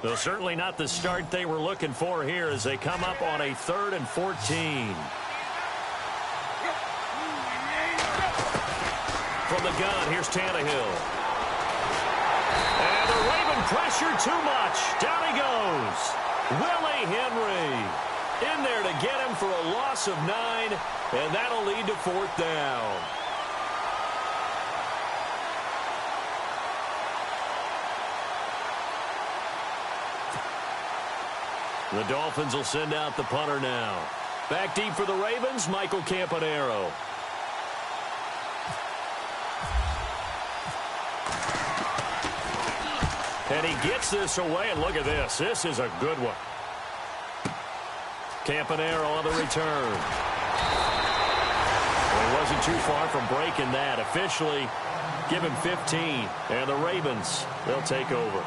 Though certainly not the start they were looking for here as they come up on a 3rd and 14. From the gun, here's Tannehill. And the Raven pressure too much. Down he goes. Willie Henry in there to get him for a loss of 9, and that'll lead to 4th down. The Dolphins will send out the punter now. Back deep for the Ravens, Michael Campanaro. And he gets this away, and look at this. This is a good one. Campanaro on the return. Well, he wasn't too far from breaking that. Officially, give him 15. And the Ravens, they'll take over.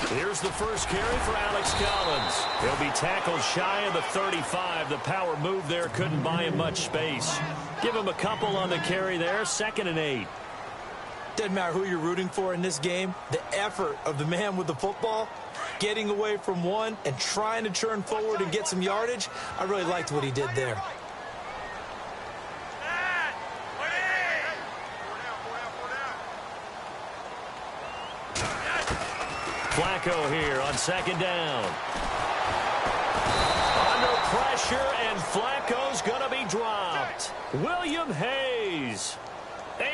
Here's the first carry for Alex Collins. He'll be tackled shy of the 35. The power move there couldn't buy him much space. Give him a couple on the carry there. 2nd and 8. Doesn't matter who you're rooting for in this game. The effort of the man with the football, getting away from one and trying to turn forward and get some yardage, I really liked what he did there. Flacco here on 2nd down. Under pressure, and Flacco's going to be dropped. William Hayes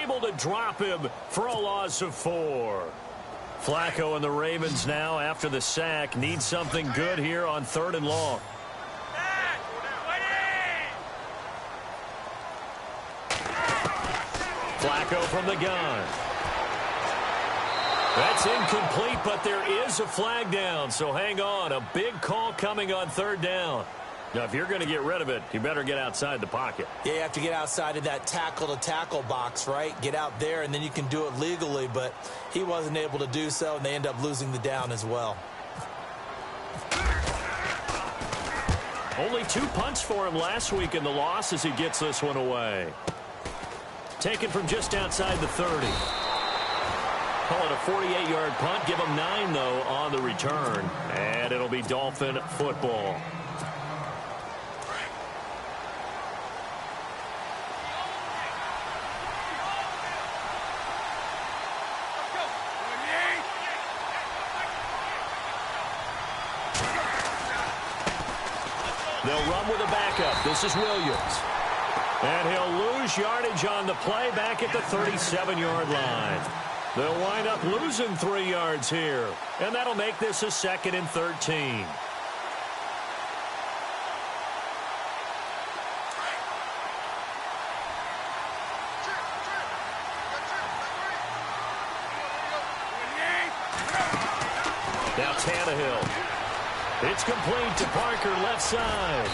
able to drop him for a loss of 4. Flacco and the Ravens now, after the sack, need something good here on 3rd and long. Flacco from the gun. That's incomplete, but there is a flag down, so hang on. A big call coming on 3rd down. Now, if you're going to get rid of it, you better get outside the pocket. Yeah, you have to get outside of that tackle-to-tackle box, right? Get out there, and then you can do it legally, but he wasn't able to do so, and they end up losing the down as well. Only 2 punts for him last week in the loss as he gets this one away. Taken from just outside the 30. Call it a 48-yard punt. Give him 9, though, on the return. And it'll be Dolphin football. They'll run with a backup. This is Williams. And he'll lose yardage on the play back at the 37-yard line. They'll wind up losing 3 yards here. And that'll make this a 2nd and 13. Now Tannehill. It's complete to Parker left side.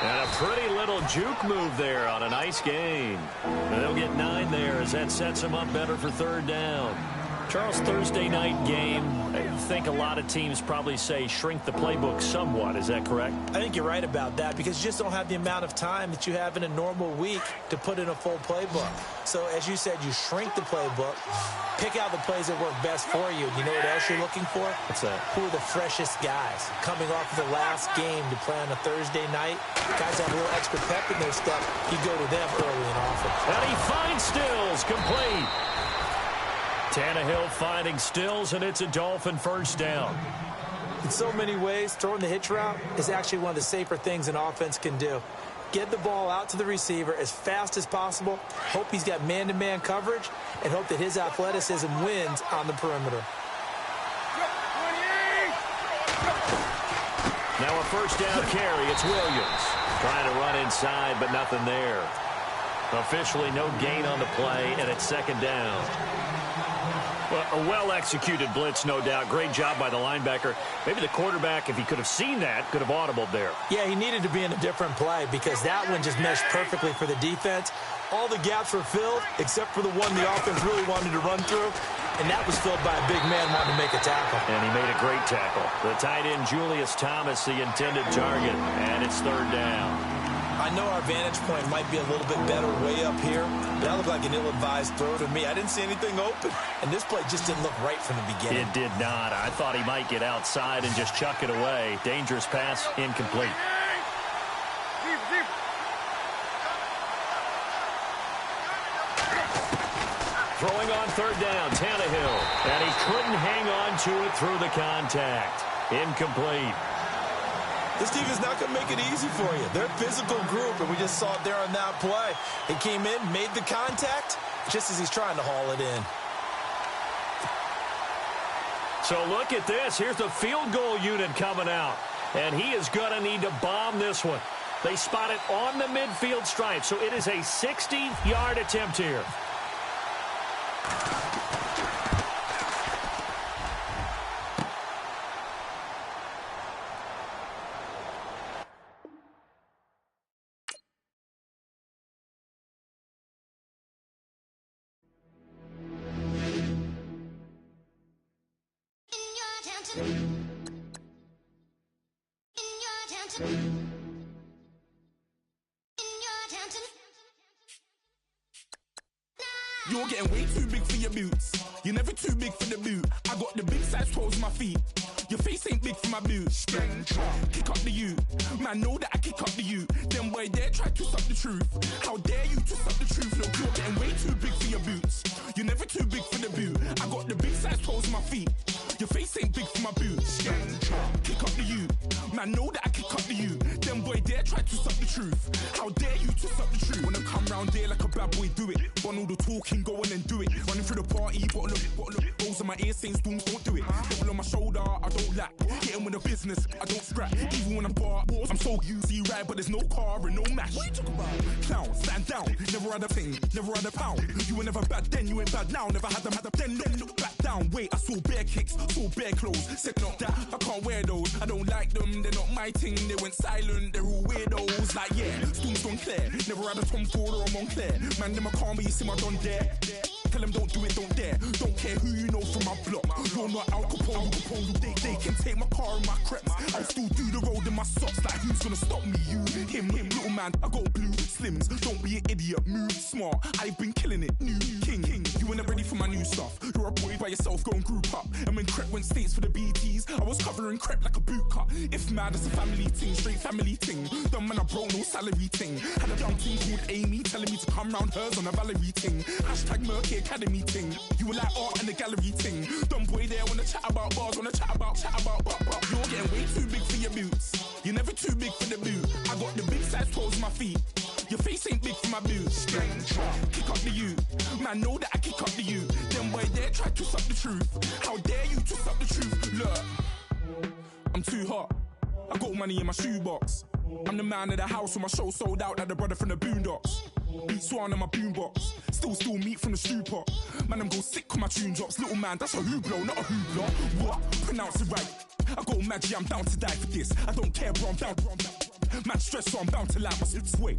And a pretty little juke move there on a nice gain. And they'll get 9 there as that sets them up better for 3rd down. Charles, Thursday night game, I think a lot of teams probably say shrink the playbook somewhat. Is that correct? I think you're right about that because you just don't have the amount of time that you have in a normal week to put in a full playbook. So, as you said, you shrink the playbook, pick out the plays that work best for you. You know what else you're looking for? What's that? Who are the freshest guys coming off of the last game to play on a Thursday night? Guys have a little extra pep in their step. You go to them early and often. And he finds Stills, complete. Tannehill finding Stills, and it's a Dolphin 1st down. In so many ways, throwing the hitch route is actually one of the safer things an offense can do. Get the ball out to the receiver as fast as possible, hope he's got man-to-man coverage, and hope that his athleticism wins on the perimeter. Now a 1st down carry. It's Williams. Trying to run inside, but nothing there. Officially no gain on the play, and it's 2nd down. Well, a well-executed blitz, no doubt. Great job by the linebacker. Maybe the quarterback, if he could have seen that, could have audibled there. Yeah, he needed to be in a different play because that one just meshed perfectly for the defense. All the gaps were filled except for the one the offense really wanted to run through, and that was filled by a big man wanting to make a tackle. And he made a great tackle. The tight end, Julius Thomas, the intended target, and it's third down. I know our vantage point might be a little bit better way up here, but that looked like an ill-advised throw to me. I didn't see anything open, and this play just didn't look right from the beginning. It did not. I thought he might get outside and just chuck it away. Dangerous pass, incomplete. Throwing on third down, Tannehill, and he couldn't hang on to it through the contact. Incomplete. This team is not going to make it easy for you. They're a physical group, and we just saw it there on that play. He came in, made the contact, just as he's trying to haul it in. So look at this. Here's the field goal unit coming out, and he is going to need to bomb this one. They spot it on the midfield stripe, so it is a 60-yard attempt here. You're getting way too big for your boots. You're never too big for the boot. I got the big size toes on my feet. Your face ain't big for my boots. Kick up the you. Man, know that I kick up the you. Them boy there try to suck the truth. How dare you to suck the truth? Look, you're getting way too big for your boots. You're never too big for the boot. I got the big size toes on my feet. Your face ain't big for my boots. Kick up the you. Man, know that I kick up the you. Them boy there try to suck the truth. How dare you to suck the truth? Wanna come round there like a bad boy, do it. Want all the talking, go on and do it. Running through the party, bottle up. Rolls on my ear saying storms, don't do it. Double on my shoulder, I don't lack. Getting with the business, I don't scrap. Even when I'm bar, I'm so easy right, but there's no car and no match. What you talking about? Clown, stand down. Never had a thing, never had a pound. You were never bad then, you ain't bad now. Never had them, then look back down. Wait, I saw bare kicks, saw bare clothes. Said not that, I can't wear those. I don't like them, they're not my thing. They went silent, they're all weirdos. Like yeah, storms don't clear. Never had a Tom Ford or a Montclair. Man, them a calm, but you see my done there. Tell them don't do it, don't dare. Don't care who you know from my block. You're not Al Capone. They can take my car and my creps. I'll still do the road in my socks. Like who's gonna stop me? You, him, little man. I got blue slims. Don't be an idiot. Move smart. I've been killing it. New king. You ain't ready for my new stuff. You're a boy by yourself. Go and group up. And when Crep went states for the BTs, I was covering Crep like a boot cut. If mad, it's a family thing. Straight family thing. Dumb man, I broke no salary thing. Had a young thing called Amy telling me to come round hers on a Valerie thing. Hashtag Murky Academy thing. You were like art and the gallery thing. Dumb boy there wanna chat about bars, wanna chat about. You're getting way too big for your boots. You're never too big for the boot. I got the big size toes on my feet. Your face ain't big for my boots. Kick up the you. Man, know that I kick up the you. Them boy there try to suck the truth. How dare you to suck the truth? Look, I'm too hot. I got money in my shoebox. I'm the man of the house when my show sold out like the brother from the Boondocks. Beat Swan in my boombox. Still meat from the stew pot. Man, I'm go sick when my tune drops. Little man, that's a hooplo, not a hoopla. What? Pronounce it right. I got magic, I'm down to die for this. I don't care, bro, I'm down. Man stressed, so I'm bound to like my slips. Wait,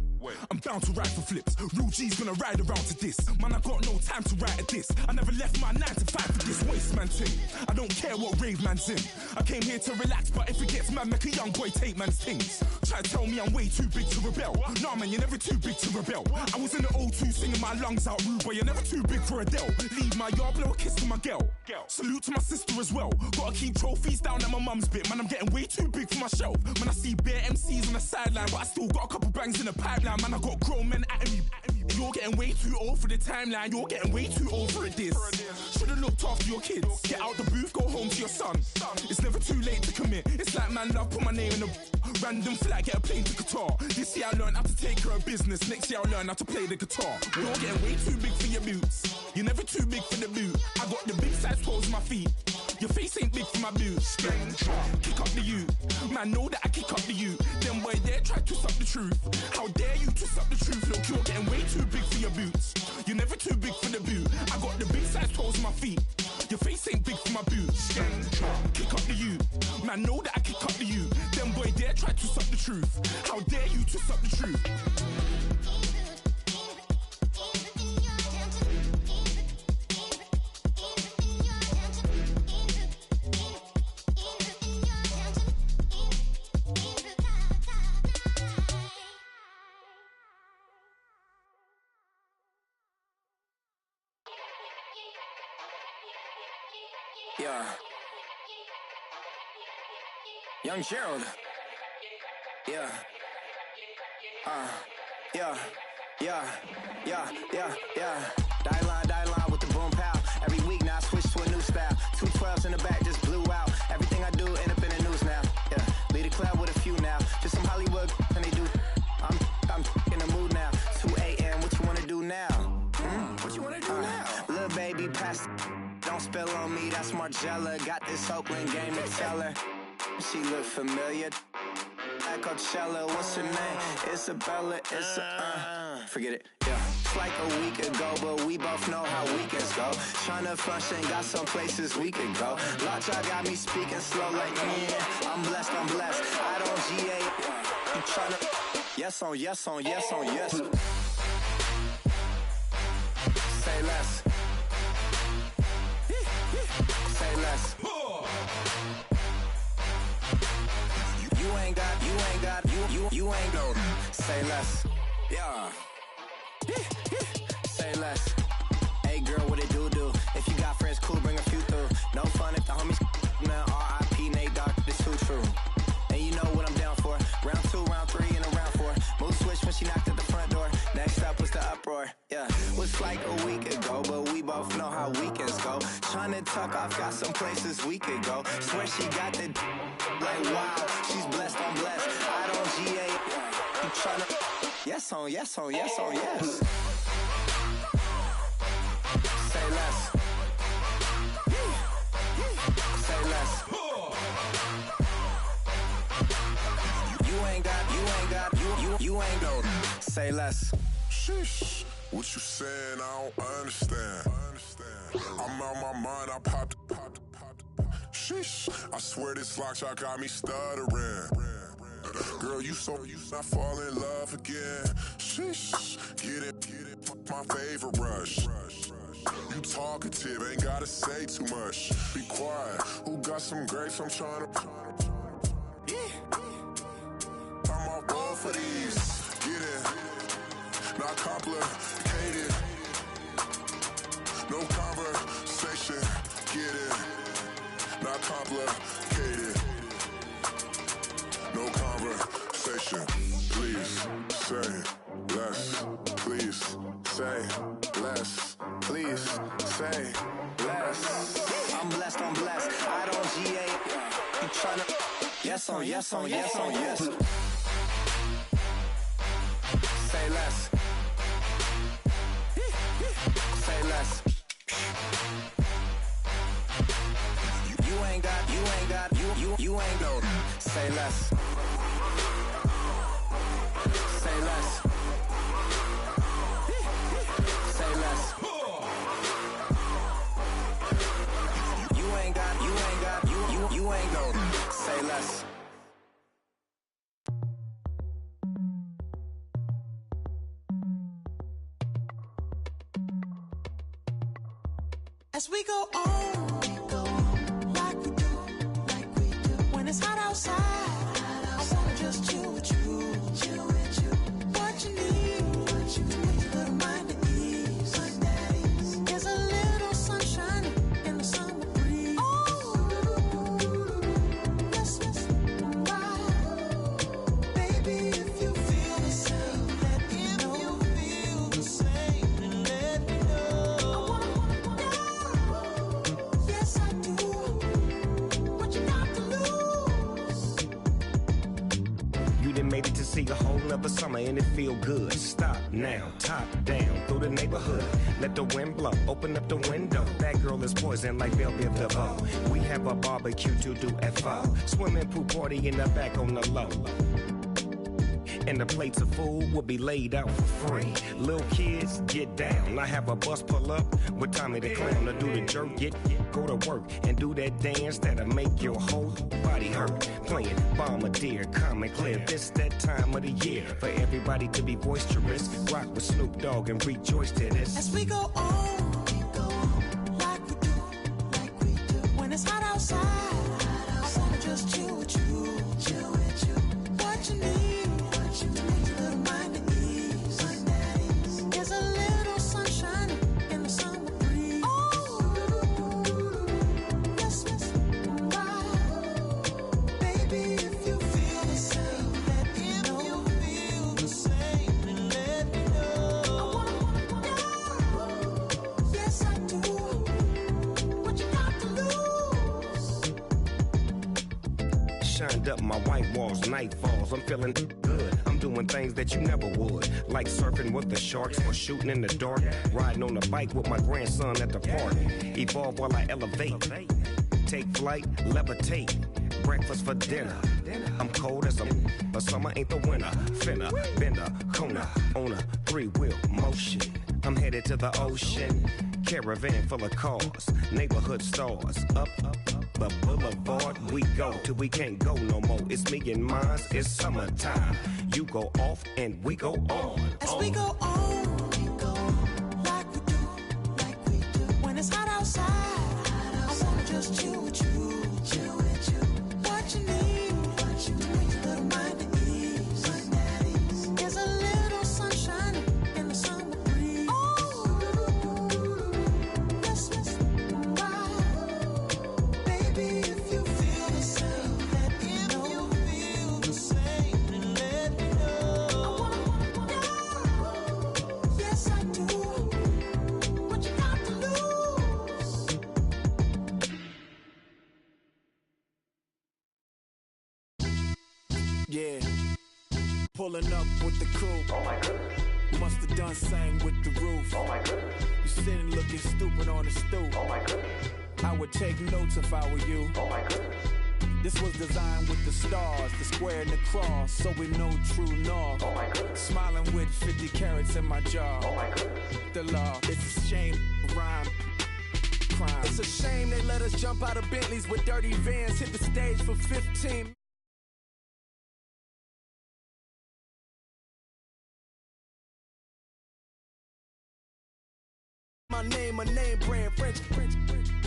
I'm bound to ride for flips. Real G's gonna ride around to this. Man, I got no time to write at this. I never left my 9 to 5 for this waste man thing. I don't care what rave man's in. I came here to relax, but if it gets mad, make a young boy take man's things. Try to tell me I'm way too big to rebel. Nah, man, you're never too big to rebel. I was in the O2 singing my lungs out rude, but you're never too big for Adele. Leave my yard, blow a kiss to my girl. Salute to my sister as well. Gotta keep trophies down at my mum's bit. Man, I'm getting way too big for my shelf. Man, I see bare MCs on the sideline, but I still got a couple bangs in the pipeline. Man, I got grown men at me. You're getting way too old for the timeline. You're getting way too old for a diss. Should've looked after your kids. Get out the booth, go home to your son. It's never too late to commit. It's like man love, put my name in a random flag, get a plane to Qatar. This year I learned how to take care of business. Next year I'll learn how to play the guitar. You're getting way too big for your boots. You're never too big for the boot. I got the big size toes on my feet. Your face ain't big for my boots. Kick up the you. Man, know that I kick up the you. Them boy there try to twist up the truth. How dare you twist up the truth? Look, you're getting way too big for your boots. You're never too big for the boot. I got the big size toes on my feet. Your face ain't big for my boots. Kick up the you. Man, know that I kick up the you. Them boy there try to twist up the truth. How dare you twist up the truth? Yeah. Young Gerald. Yeah. Yeah. Die line with the boom pow. Every week now I switch to a new style. 212s in the back just blew out. Everything I do end up in the news now. Yeah. Lead a club with a few now. Just some Hollywood and they do. I'm in the mood now. 2 a.m. What you wanna do now? What you wanna do now? Little baby pass. Don't spill on me, that's Margella. Got this Oakland game to tell her. She look familiar. At Coachella, what's her name? Isabella, forget it, yeah. It's like a week ago, but we both know how weekends go. Tryna function, got some places we could go. Lockjaw got me speaking slow like, yeah, I'm blessed. I don't GA, you tryna, yes on yes. Say less. Say less. You ain't got, say less. Yeah. Say less. Hey girl, what it do? If you got friends, cool, bring a few through. No fun if the homies, man, R.I.P. Nate Dogg, this too true. And you know what I'm down for. Round 2, round 3, and a round 4. Mood switch when she knocked at the front door. Next up was the uproar. Yeah, was like a week ago, but we both know how weekends go. Tryna tuck off, got some places we could go. Swear she got the like wow, she's blessed, I'm blessed. I don't GA. You tryna yes on yes. Say less. Say less. You ain't got, say less. Sheesh, what you saying? I don't understand. I'm out my mind, I popped. Sheesh, I swear this lockjaw got me stuttering. Girl, you not fall in love again. Sheesh, get it, my favorite rush. You talkative, ain't gotta say too much. Be quiet, who got some grapes? I'm tryna. I'm all roll for these. Get it, not complicated. No conversation. Get it, not complicated. No conversation. Please say less. Please say less. Please say less. I'm blessed. I don't GA. You tryna yes on yes. Say less. Say less. You ain't got, say less. Say less. Say less. You ain't got, say less. As we go on, like we do. When it's hot outside, I wanna just chill with you. What you need, to put your little mind at ease. There's a little sunshine in the summer breeze. Yes, right. Baby, if you feel the same, let me know. If you feel the same, then let me know. made it to see a whole nother summer and it feel good. Stop now, top down through the neighborhood. Let the wind blow, open up the window. That girl is poison like Belleville DeVoe. We have a barbecue to do FO. Swimming pool party in the back on the low. And the plates of food will be laid out for free. Little kids, get down. I have a bus pull up with Tommy the Clown to do the jerk, go to work and do that dance that'll make your whole body hurt. Playing Bombardier, Common Clear. This that time of the year for everybody to be boisterous. Rock with Snoop Dogg and rejoice to this. As we go on, like we do, when it's hot outside, I wanna just chill with you, what you need. Up my white walls, night falls, I'm feeling good. I'm doing things that you never would, like surfing with the sharks or shooting in the dark, riding on a bike with my grandson at the park. Evolve while I elevate, take flight, levitate, breakfast for dinner. I'm cold as but summer ain't the winter. Finna, bender, Kona, on a 3-wheel motion. I'm headed to the ocean, caravan full of cars, neighborhood stars, up the boulevard we go till we can't go no more. It's me and mine, it's summertime. You go off and we go on. As we go on, like we do, when it's hot outside, I wanna just chill with you, what you need, a little mind at ease. There's a little sunshine in the summer breeze. Let's ride, baby, if you feel the same, let me know. I wanna yes I do. What you got to lose? Yeah, pulling up with the crew. Oh my goodness. Must have done same with the roof. Oh my goodness. You sitting looking stupid on the stoop. Oh my goodness. I would take notes if I were you. Oh my goodness. This was designed with the stars, the square and the cross, so we know true north. Oh my goodness. Smiling with 50 carats in my jaw. Oh my goodness. The law, it's a shame, rhyme, crime. It's a shame they let us jump out of Bentleys with dirty vans, hit the stage for 15. My name, a name brand, French,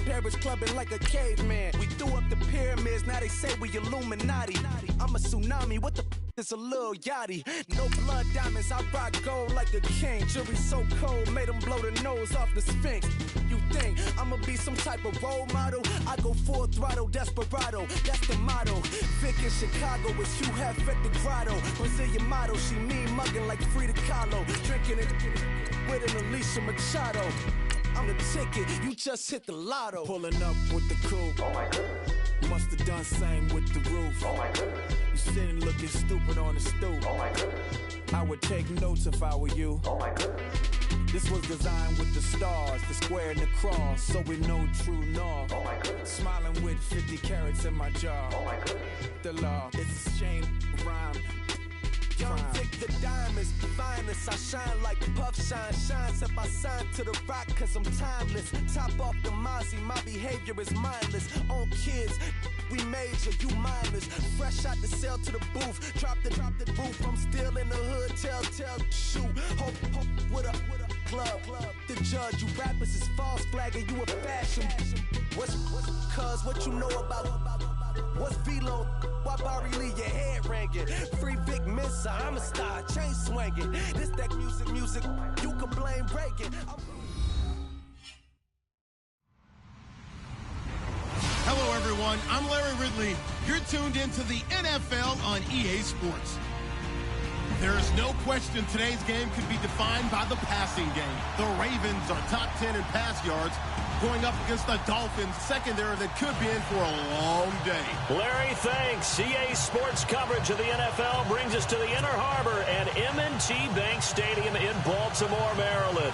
Paris clubbing like a caveman. We threw up the pyramids, now they say we Illuminati. I'm a tsunami, what the is a little yachty. No blood diamonds, I rock gold like a king. Jury so cold, made them blow the nose off the Sphinx. You think I'ma be some type of role model? I go full throttle, desperado, that's the motto. Vic in Chicago is Hugh Hef at the grotto. Brazilian model, she mean mugging like Frida Kahlo. Drinking it with an Alicia Machado. I'm the ticket, you just hit the lotto. Pulling up with the crew. Oh my goodness. Must have done same with the roof. Oh my goodness. You sitting looking stupid on the stoop. Oh my goodness. I would take notes if I were you. Oh my goodness. This was designed with the stars, the square and the cross, so we know true north. Oh my goodness. Smiling with 50 carats in my jaw. Oh my goodness. The law, it's a shame, rhyme. Young Vic the diamonds, the finest. I shine like puff shine, shines if I sign to the rock cause I'm timeless. Top off the Mozzie, my behavior is mindless. On kids, we major, you minors. Fresh out the cell to the booth, drop the roof. I'm still in the hood, tell, shoot. Hope with a club. The judge, you rappers is false flagging, you a fashion. What's cuz, what you know about? What's Velo? Why Barry leave your head ringing? Free Vic Mensa, I'm a star, chain swinging. This that music, you can blame Reagan. Hello, everyone. I'm Larry Ridley. You're tuned into the NFL on EA Sports. There is no question today's game could be defined by the passing game. The Ravens are top 10 in pass yards. going up against the Dolphins secondary that could be in for a long day. Larry, thanks. CA Sports coverage of the NFL brings us to the Inner Harbor at M&T Bank Stadium in Baltimore, Maryland.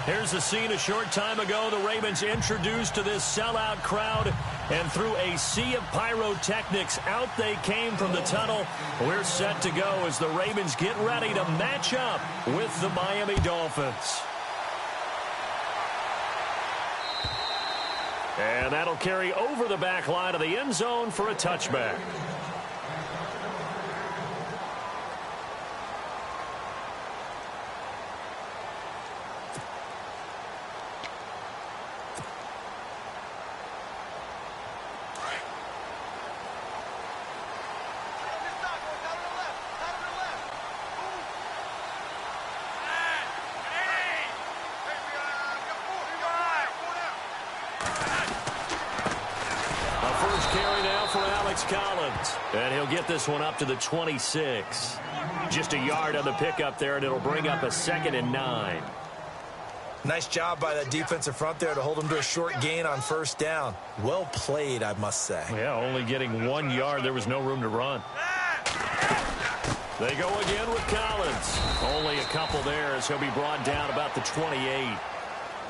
Here's the scene a short time ago. The Ravens introduced to this sellout crowd, and through a sea of pyrotechnics, out they came from the tunnel. We're set to go as the Ravens get ready to match up with the Miami Dolphins. And that'll carry over the back line of the end zone for a touchback. Collins, and he'll get this one up to the 26. Just a yard on the pickup there, and it'll bring up a 2nd and 9. Nice job by that defensive front there to hold him to a short gain on first down. Well played, I must say. Yeah, only getting 1 yard. There was no room to run. They go again with Collins. Only a couple there as he'll be brought down about the 28.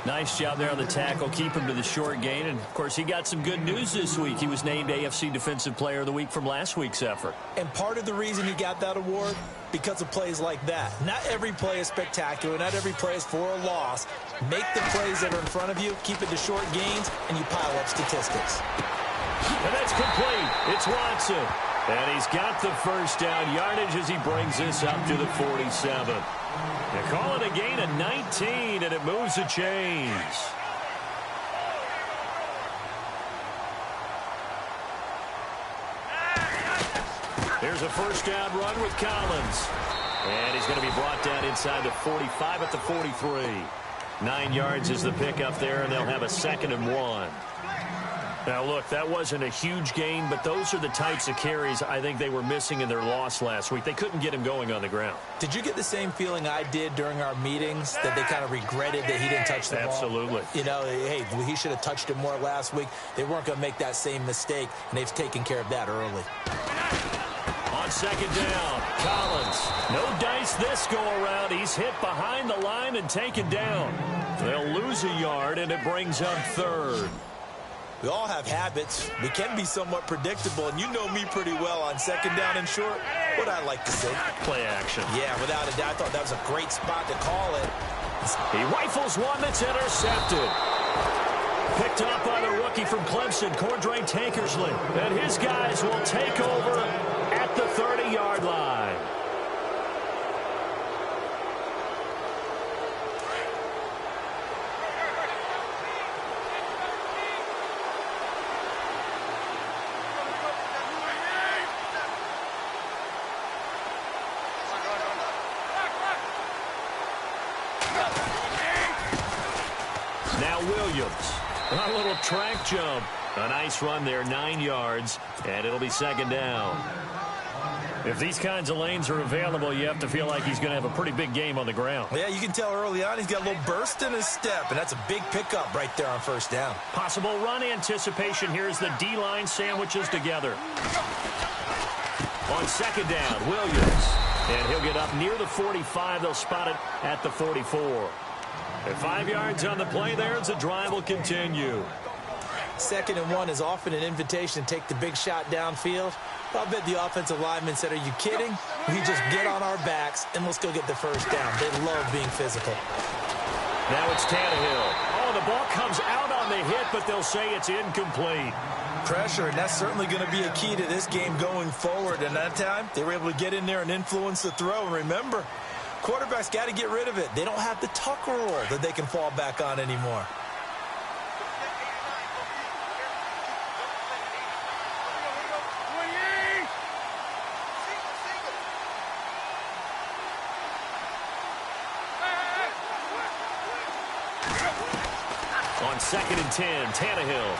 Nice job there on the tackle. Keep him to the short gain. And, of course, he got some good news this week. He was named AFC Defensive Player of the Week from last week's effort. And part of the reason he got that award, because of plays like that. Not every play is spectacular. Not every play is for a loss. Make the plays that are in front of you, keep it to short gains, and you pile up statistics. And that's complete. It's Watson. And he's got the first down yardage as he brings this up to the 47. They call it a gain of 19, and it moves the chains. Here's a first down run with Collins. And he's going to be brought down inside the 45 at the 43. 9 yards is the pickup there, and they'll have a 2nd and 1. Now, look, that wasn't a huge gain, but those are the types of carries I think they were missing in their loss last week. They couldn't get him going on the ground. Did you get the same feeling I did during our meetings, that they kind of regretted that he didn't touch the ball? Absolutely. You know, hey, he should have touched it more last week. They weren't going to make that same mistake, and they've taken care of that early. On 2nd down, Collins. No dice this go-around. He's hit behind the line and taken down. They'll lose a yard, and it brings up 3rd. We all have habits. We can be somewhat predictable, and you know me pretty well on 2nd down and short. What I like to see. Play action. Yeah, without a doubt. I thought that was a great spot to call it. He rifles one that's intercepted. Picked up by the rookie from Clemson, Cordray Tankersley. And his guys will take over at the 30-yard line. A little track jump. A nice run there, 9 yards, and it'll be 2nd down. If these kinds of lanes are available, you have to feel like he's going to have a pretty big game on the ground. Yeah, you can tell early on he's got a little burst in his step, and that's a big pickup right there on first down. Possible run anticipation here as the D-line sandwiches together. On 2nd down, Williams. And he'll get up near the 45. They'll spot it at the 44. And 5 yards on the play there as the drive will continue. 2nd and 1 is often an invitation to take the big shot downfield. I'll bet the offensive lineman said, are you kidding? We just get on our backs and let's go get the first down. They love being physical. Now it's Tannehill. Oh, the ball comes out on the hit, but they'll say it's incomplete. Pressure, and that's certainly going to be a key to this game going forward. And that time, they were able to get in there and influence the throw. And remember, quarterbacks got to get rid of it. They don't have the tuck rule that they can fall back on anymore. On 2nd and 10, Tannehill.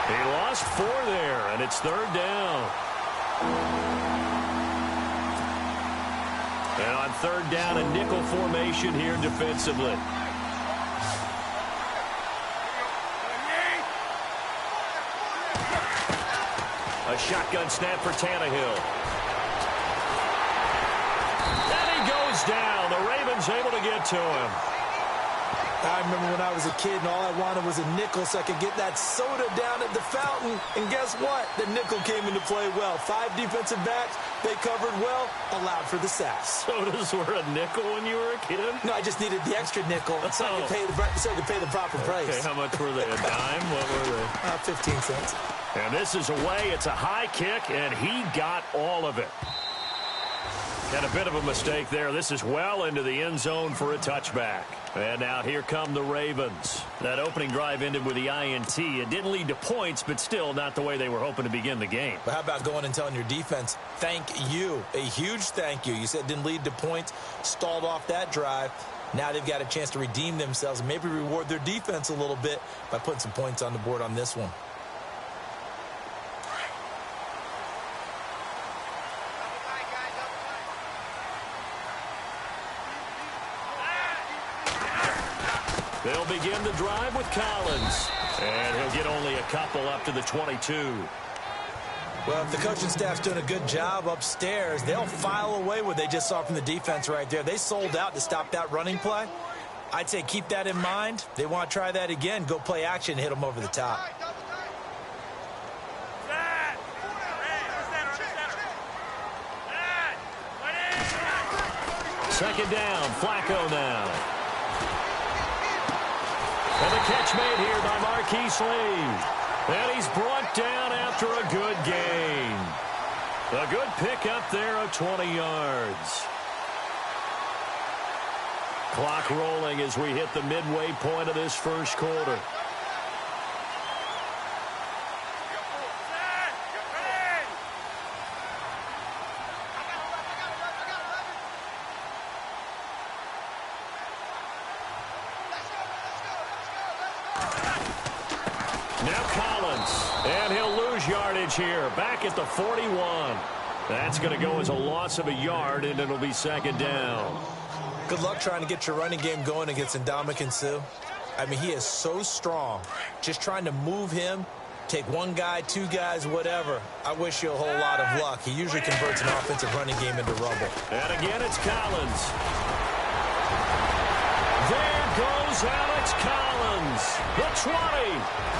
He lost 4 there, and it's 3rd down. And on 3rd down, a nickel formation here defensively. A shotgun snap for Tannehill. And he goes down. The Ravens able to get to him. I remember when I was a kid and all I wanted was a nickel so I could get that soda down at the fountain. And guess what? The nickel came into play well. 5 defensive backs, they covered well, allowed for the sacks. Sodas were a nickel when you were a kid? No, I just needed the extra nickel so I could pay the proper price. Okay, how much were they? A dime? What were they? 15 cents. And this is away. It's a high kick, and he got all of it. Had a bit of a mistake there. This is well into the end zone for a touchback. And now here come the Ravens. That opening drive ended with the INT. It didn't lead to points, but still not the way they were hoping to begin the game. But how about going and telling your defense, thank you, a huge thank you. You said it didn't lead to points, stalled off that drive. Now they've got a chance to redeem themselves and maybe reward their defense a little bit by putting some points on the board on this one. They'll begin the drive with Collins. And he'll get only a couple up to the 22. Well, if the coaching staff's doing a good job upstairs, they'll file away what they just saw from the defense right there. They sold out to stop that running play. I'd say keep that in mind. They want to try that again. Go play action, hit them over the top. Second down, Flacco now. And the catch made here by Marquise Lee. And he's brought down after a good gain. A good pickup there of 20 yards. Clock rolling as we hit the midway point of this first quarter. Now Collins, and he'll lose yardage here, back at the 41. That's going to go as a loss of a yard, and it'll be second down. Good luck trying to get your running game going against Ndamukong Suh. I mean, he is so strong. Just trying to move him, take one guy, 2 guys, whatever. I wish you a whole lot of luck. He usually converts an offensive running game into rubble. And again, it's Collins. There goes Alex Collins, the 20.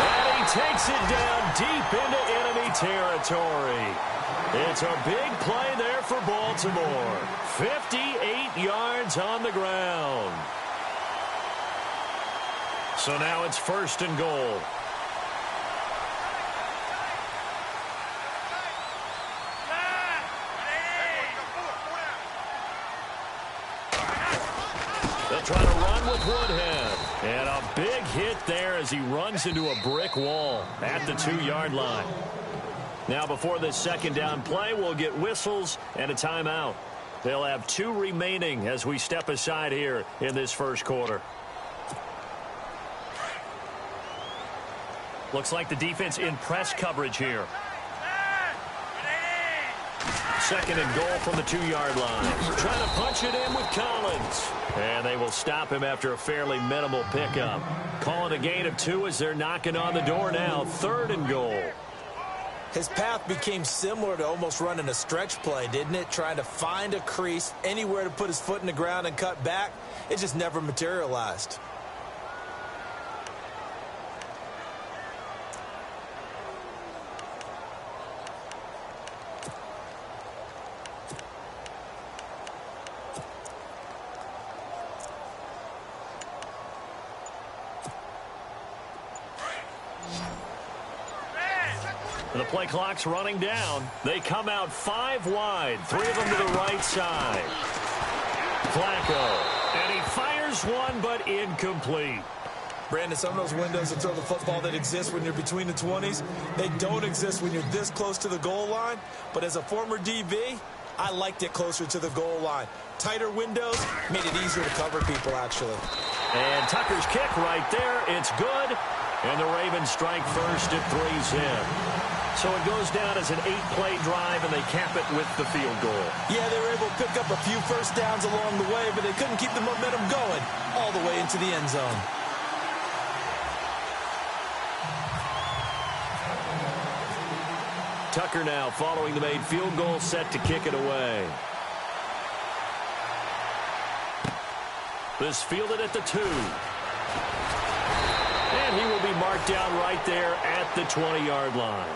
And he takes it down deep into enemy territory. It's a big play there for Baltimore. 58 yards on the ground. So now it's first and goal. They'll try to run with Woodhead. And a big hit there as he runs into a brick wall at the 2-yard line. Now before this second down play, we'll get whistles and a timeout. They'll have 2 remaining as we step aside here in this first quarter. Looks like the defense in press coverage here. Second and goal from the 2-yard line. Trying to punch it in with Collins. And they will stop him after a fairly minimal pickup. Calling a gain of 2 as they're knocking on the door now. Third and goal. His path became similar to almost running a stretch play, didn't it? Trying to find a crease, anywhere to put his foot in the ground and cut back. It just never materialized. The play clock's running down. They come out 5 wide, 3 of them to the right side. Flacco, and he fires one, but incomplete. Brandon, some of those windows to throw the football that exist when you're between the 20s, they don't exist when you're this close to the goal line. But as a former DB, I liked it closer to the goal line. Tighter windows made it easier to cover people, actually. And Tucker's kick right there. It's good. And the Ravens strike first at 3's in. So it goes down as an 8-play drive, and they cap it with the field goal. Yeah, they were able to pick up a few first downs along the way, but they couldn't keep the momentum going all the way into the end zone. Tucker now following the made field goal, set to kick it away. This fielded at the 2. And he will be marked down right there at the 20-yard line.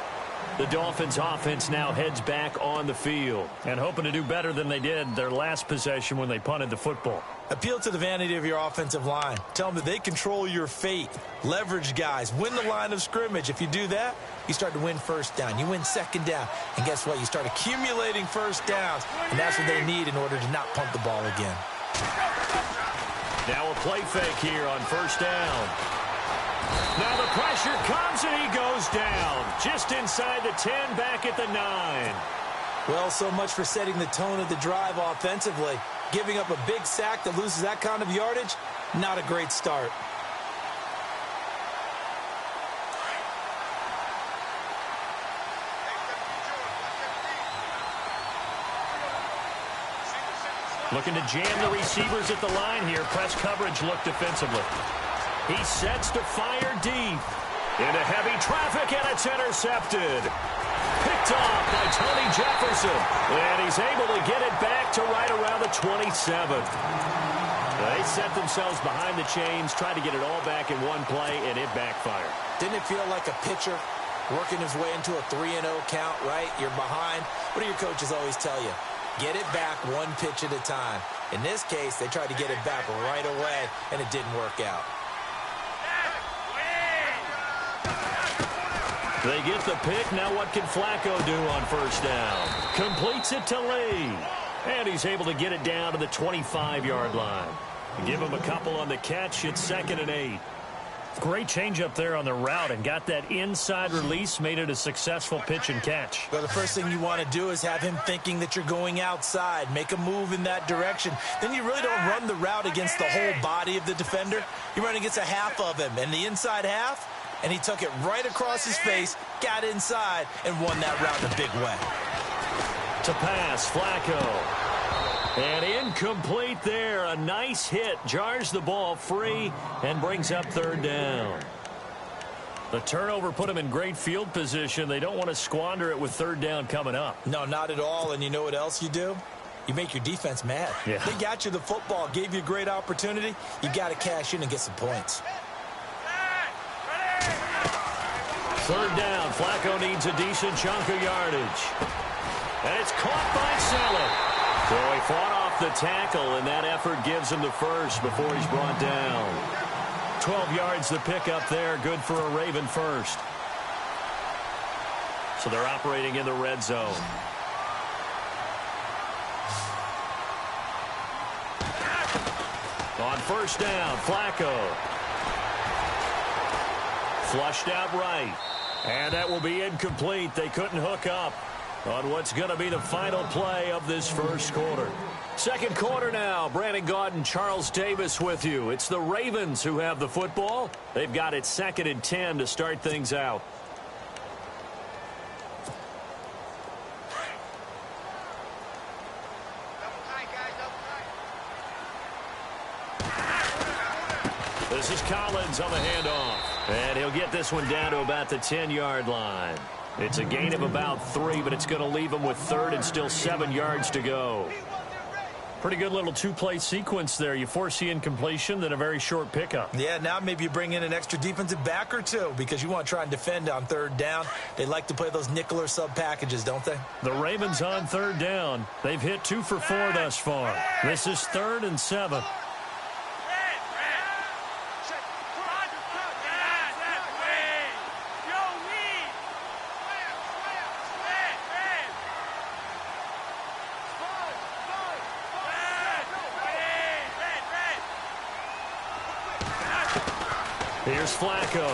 The Dolphins offense now heads back on the field. And hoping to do better than they did their last possession when they punted the football. Appeal to the vanity of your offensive line. Tell them that they control your fate. Leverage guys. Win the line of scrimmage. If you do that, you start to win first down. You win second down. And guess what? You start accumulating first downs. And that's what they need in order to not punt the ball again. Now a play fake here on first down. Now the pressure comes and he goes down. Just inside the 10, back at the 9. Well, so much for setting the tone of the drive offensively. Giving up a big sack that loses that kind of yardage, not a great start. Looking to jam the receivers at the line here. Press coverage look defensively. He sets to fire deep. Into heavy traffic, and it's intercepted. Picked off by Tony Jefferson. And he's able to get it back to right around the 27. They set themselves behind the chains, tried to get it all back in one play, and it backfired. Didn't it feel like a pitcher working his way into a 3-0 count, right? You're behind. What do your coaches always tell you? Get it back one pitch at a time. In this case, they tried to get it back right away, and it didn't work out. They get the pick. Now what can Flacco do on first down? Completes it to Lee. And he's able to get it down to the 25-yard line. Give him a couple on the catch. It's 2nd and 8. Great change up there on the route and got that inside release, made it a successful pitch and catch. Well, the first thing you want to do is have him thinking that you're going outside. Make a move in that direction. Then you really don't run the route against the whole body of the defender. You run against a half of him, and the inside half, and he took it right across his face, got inside, and won that route in a big way. To pass, Flacco. And incomplete there. A nice hit. Jars the ball free and brings up 3rd down. The turnover put them in great field position. They don't want to squander it with 3rd down coming up. No, not at all. And you know what else you do? You make your defense mad. Yeah. They got you the football, gave you a great opportunity. You got to cash in and get some points. 3rd down. Flacco needs a decent chunk of yardage. And it's caught by Saleh. So he fought off the tackle, and that effort gives him the first before he's brought down. 12 yards to pick up there. Good for a Raven first. So they're operating in the red zone. On first down, Flacco. Flushed out right. And that will be incomplete. They couldn't hook up on what's going to be the final play of this first quarter. Second quarter now. Brandon Gaudin, Charles Davis with you. It's the Ravens who have the football. They've got it 2nd and 10 to start things out. This is Collins on the handoff. And he'll get this one down to about the 10-yard line. It's a gain of about 3, but it's going to leave him with 3rd and still 7 yards to go. Pretty good little two-play sequence there. You force the incompletion, then a very short pickup. Yeah, now maybe you bring in an extra defensive back or two because you want to try and defend on 3rd down. They like to play those nickel or sub packages, don't they? The Ravens on 3rd down. They've hit 2 for 4 thus far. This is 3rd and 7. Here's Flacco.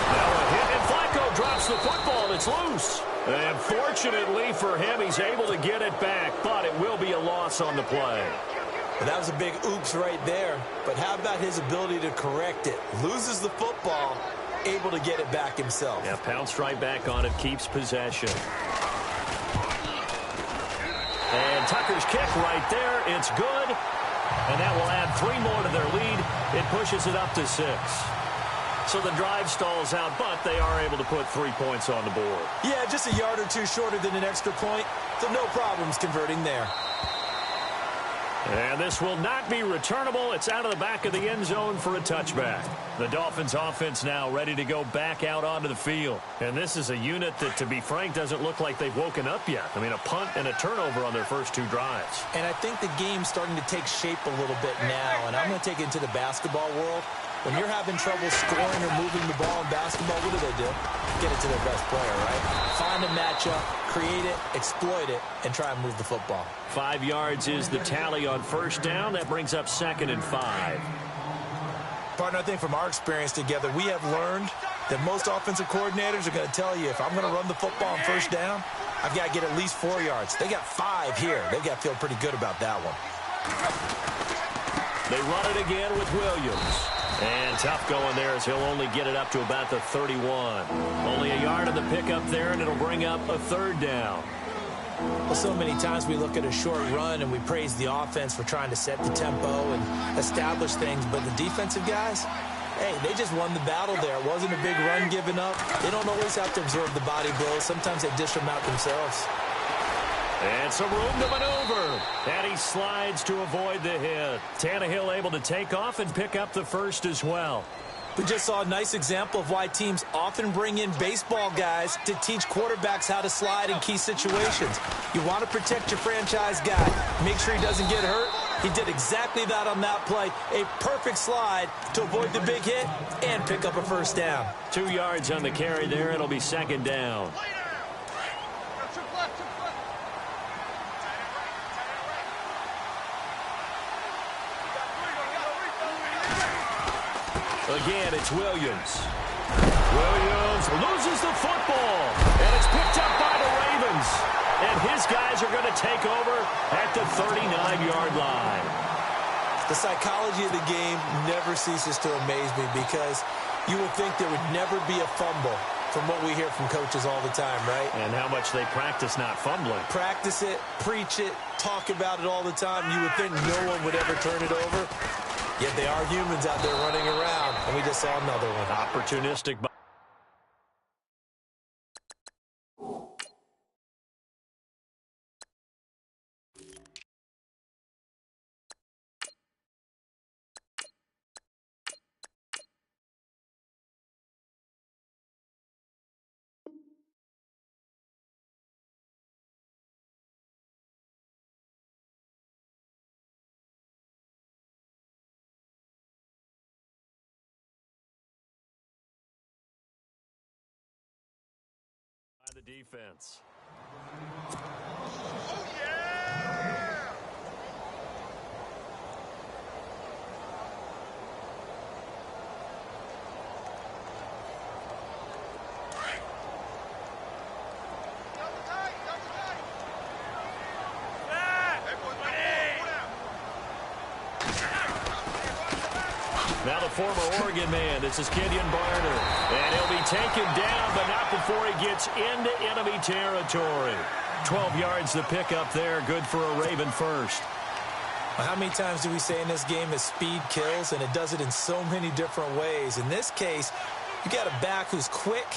Now a hit, and Flacco drops the football. It's loose. And fortunately for him, he's able to get it back, but it will be a loss on the play. Well, that was a big oops right there. But how about his ability to correct it? Loses the football, able to get it back himself. Yeah, pounced right back on it, keeps possession. And Tucker's kick right there. It's good. And that will add 3 more to their lead. It pushes it up to 6. So the drive stalls out, but they are able to put 3 points on the board. Yeah, just a yard or two shorter than an extra point, so no problems converting there. And this will not be returnable. It's out of the back of the end zone for a touchback. The Dolphins offense now ready to go back out onto the field. And this is a unit that, to be frank, doesn't look like they've woken up yet. I mean, a punt and a turnover on their first 2 drives. And I think the game's starting to take shape a little bit now. And I'm going to take it into the basketball world. When you're having trouble scoring or moving the ball in basketball, what do? Get it to their best player, right? Find a matchup, create it, exploit it, and try and move the football. 5 yards is the tally on first down. That brings up 2nd and 5. Partner, I think from our experience together, we have learned that most offensive coordinators are going to tell you, if I'm going to run the football on first down, I've got to get at least 4 yards. They got 5 here. They've got to feel pretty good about that one. They run it again with Williams. And tough going there as he'll only get it up to about the 31. Only a yard of the pickup there, and it'll bring up a 3rd down. Well, so many times we look at a short run and we praise the offense for trying to set the tempo and establish things, but the defensive guys, hey, they just won the battle there. It wasn't a big run given up. They don't always have to absorb the body blows. Sometimes they dish them out themselves. And some room to maneuver. And he slides to avoid the hit. Tannehill able to take off and pick up the first as well. We just saw a nice example of why teams often bring in baseball guys to teach quarterbacks how to slide in key situations. You want to protect your franchise guy. Make sure he doesn't get hurt. He did exactly that on that play. A perfect slide to avoid the big hit and pick up a first down. 2 yards on the carry there. It'll be 2nd down. Again, it's Williams. Williams loses the football, and it's picked up by the Ravens. And his guys are going to take over at the 39-yard line. The psychology of the game never ceases to amaze me because you would think there would never be a fumble from what we hear from coaches all the time, right? And how much they practice not fumbling. Practice it, preach it, talk about it all the time. You would think no one would ever turn it over. Yet they are humans out there running around, and we just saw another one. Opportunistic. The defense. Oh, yeah! Now the former Oregon man, this is Kenyon Barner. And he'll be taken down, but not before he gets into enemy territory. 12 yards to pick up there, good for a Raven first. Well, how many times do we say in this game that speed kills, and it does it in so many different ways. In this case, you got a back who's quick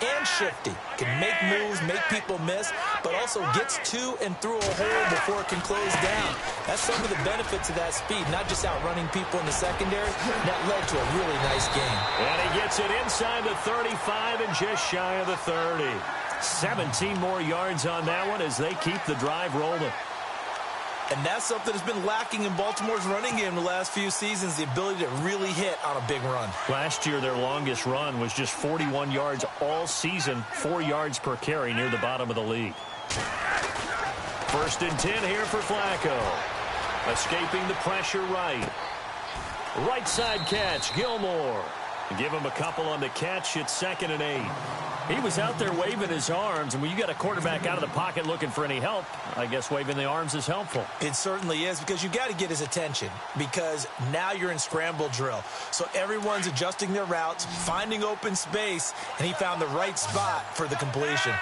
and shifty, can make moves, make people miss, but also gets to and through a hole before it can close down. That's some of the benefits of that speed, not just outrunning people in the secondary. That led to a really nice game. And he gets it inside the 35 and just shy of the 30. 17 more yards on that one as they keep the drive rolling. And that's something that's been lacking in Baltimore's running game the last few seasons, the ability to really hit on a big run. Last year, their longest run was just 41 yards all season, 4 yards per carry near the bottom of the league. 1st and 10 here for Flacco. Escaping the pressure right. Right side catch, Gilmore. Give him a couple on the catch. It's 2nd and 8. He was out there waving his arms, and when you got a quarterback out of the pocket looking for any help, I guess waving the arms is helpful. It certainly is, because you got to get his attention, because now you're in scramble drill. So everyone's adjusting their routes, finding open space, and he found the right spot for the completion.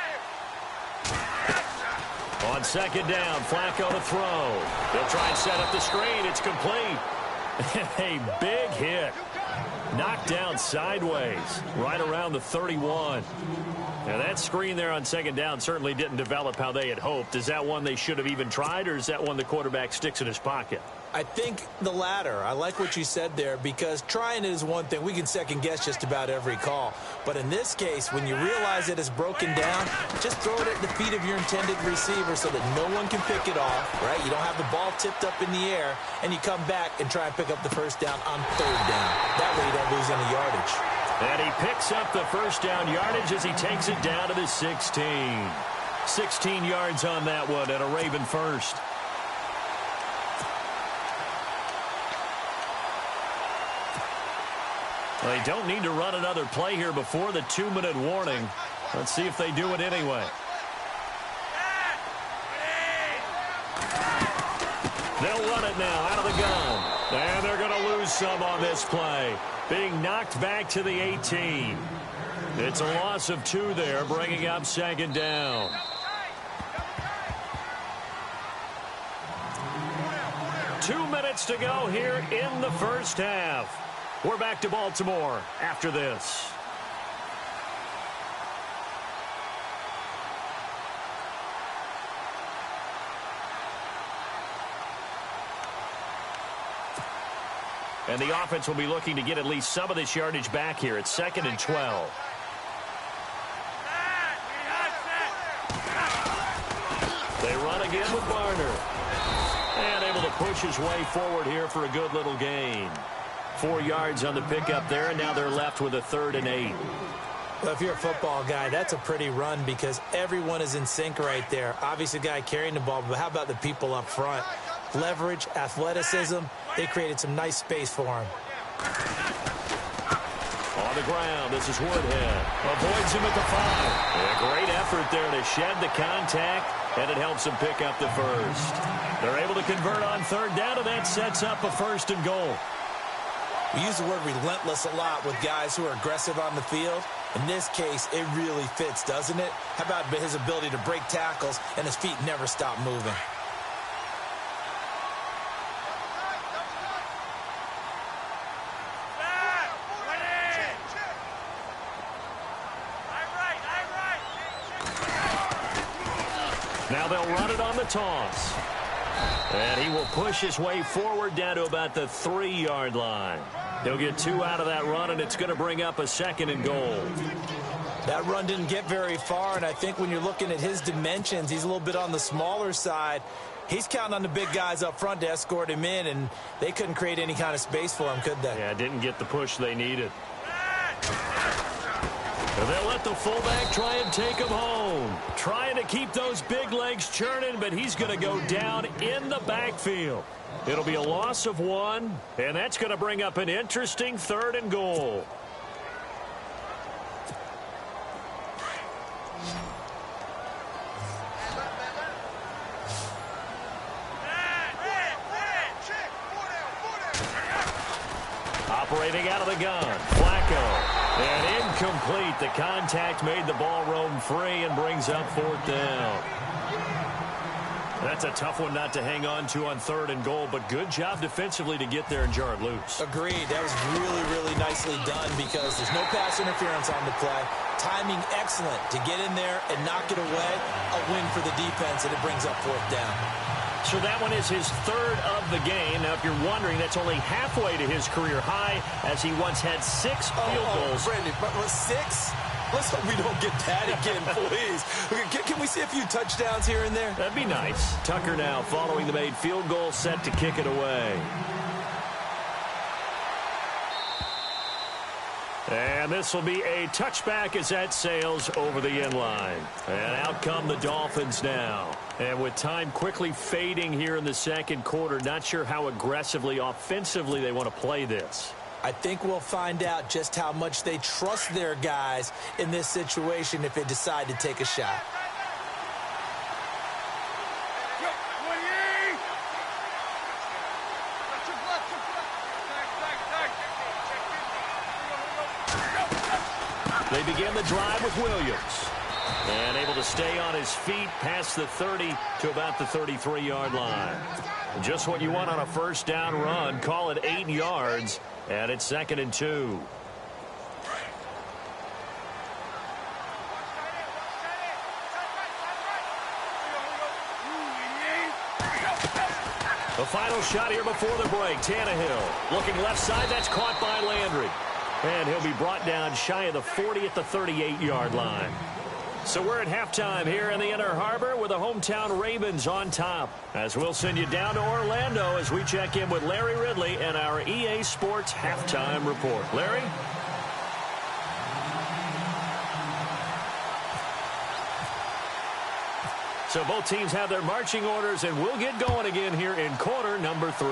On 2nd down, Flacco to throw. He'll try and set up the screen. It's complete. A big hit. Knocked down sideways, right around the 31. Now, that screen there on second down certainly didn't develop how they had hoped. Is that one they should have even tried, or is that one the quarterback sticks in his pocket? I think the latter. I like what you said there, because trying it is one thing. We can second-guess just about every call. But in this case, when you realize it is broken down, just throw it at the feet of your intended receiver so that no one can pick it off, right? You don't have the ball tipped up in the air, and you come back and try and pick up the first down on third down. That way you don't lose any yardage. And he picks up the first down yardage as he takes it down to the 16. 16 yards on that one, and a Raven first. They don't need to run another play here before the 2-minute warning. Let's see if they do it anyway. They'll run it now out of the gun. And they're going to lose some on this play. Being knocked back to the 18. It's a loss of 2 there, bringing up second down. Two minutes to go here in the first half. We're back to Baltimore after this. And the offense will be looking to get at least some of this yardage back here. It's 2nd and 12. They run again with Barner. And able to push his way forward here for a good little gain. 4 yards on the pickup there, and now they're left with a 3rd and 8. Well, if you're a football guy, that's a pretty run because everyone is in sync right there. Obviously, the guy carrying the ball, but how about the people up front? Leverage, athleticism, they created some nice space for him. On the ground, this is Woodhead. Avoids him at the 5. And a great effort there to shed the contact, and it helps him pick up the first. They're able to convert on 3rd down, and that sets up a 1st and goal. We use the word relentless a lot with guys who are aggressive on the field. In this case, it really fits, doesn't it? How about his ability to break tackles and his feet never stop moving? Now they'll run it on the toss. And he will push his way forward down to about the 3-yard line. He'll get 2 out of that run, and it's going to bring up a 2nd and goal. That run didn't get very far, and I think when you're looking at his dimensions, he's a little bit on the smaller side. He's counting on the big guys up front to escort him in, and they couldn't create any kind of space for him, could they? Yeah, didn't get the push they needed. And they'll let the fullback try and take him home. Trying to keep those big legs churning, but he's going to go down in the backfield. It'll be a loss of 1, and that's going to bring up an interesting 3rd and goal. Operating out of the gun, Flacco. And incomplete. The contact made the ball roam free and brings up 4th down. That's a tough one not to hang on to on 3rd and goal, but good job defensively to get there and jar it loose. Agreed. That was really, really nicely done because there's no pass interference on the play. Timing excellent to get in there and knock it away. A win for the defense, and it brings up 4th down. So that one is his 3rd of the game. Now, if you're wondering, that's only halfway to his career high as he once had 6 field goals. Brandon, but 6? Let's hope we don't get that again, please. Can we see a few touchdowns here and there? That'd be nice. Tucker now following the made field goal, set to kick it away. And this will be a touchback as that sails over the inline. And out come the Dolphins now. And with time quickly fading here in the 2nd quarter, not sure how aggressively, offensively they want to play this. I think we'll find out just how much they trust their guys in this situation if they decide to take a shot. They begin the drive with Williams. And able to stay on his feet past the 30 to about the 33-yard line. Just what you want on a 1st down run. Call it 8 yards. And it's 2nd and 2. The final shot here before the break. Tannehill looking left side. That's caught by Landry. And he'll be brought down shy of the 40 at the 38-yard line. So we're at halftime here in the Inner Harbor with the hometown Ravens on top. As we'll send you down to Orlando as we check in with Larry Ridley and our EA Sports Halftime Report. Larry? So both teams have their marching orders, and we'll get going again here in quarter number 3.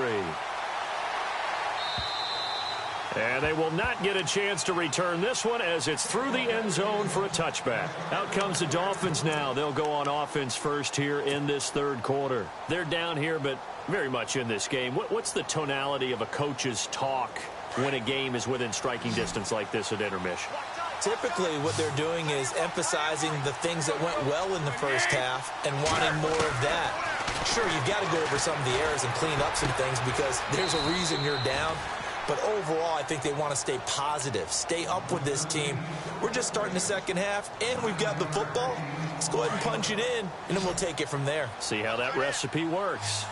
And they will not get a chance to return this one as it's through the end zone for a touchback. Out comes the Dolphins now. They'll go on offense first here in this third quarter. They're down here, but very much in this game. What's the tonality of a coach's talk when a game is within striking distance like this at intermission? Typically, what they're doing is emphasizing the things that went well in the first half and wanting more of that. Sure, you've got to go over some of the errors and clean up some things because there's a reason you're down. But overall, I think they want to stay positive, stay up with this team. We're just starting the second half, and we've got the football. Let's go ahead and punch it in, and then we'll take it from there. See how that recipe works.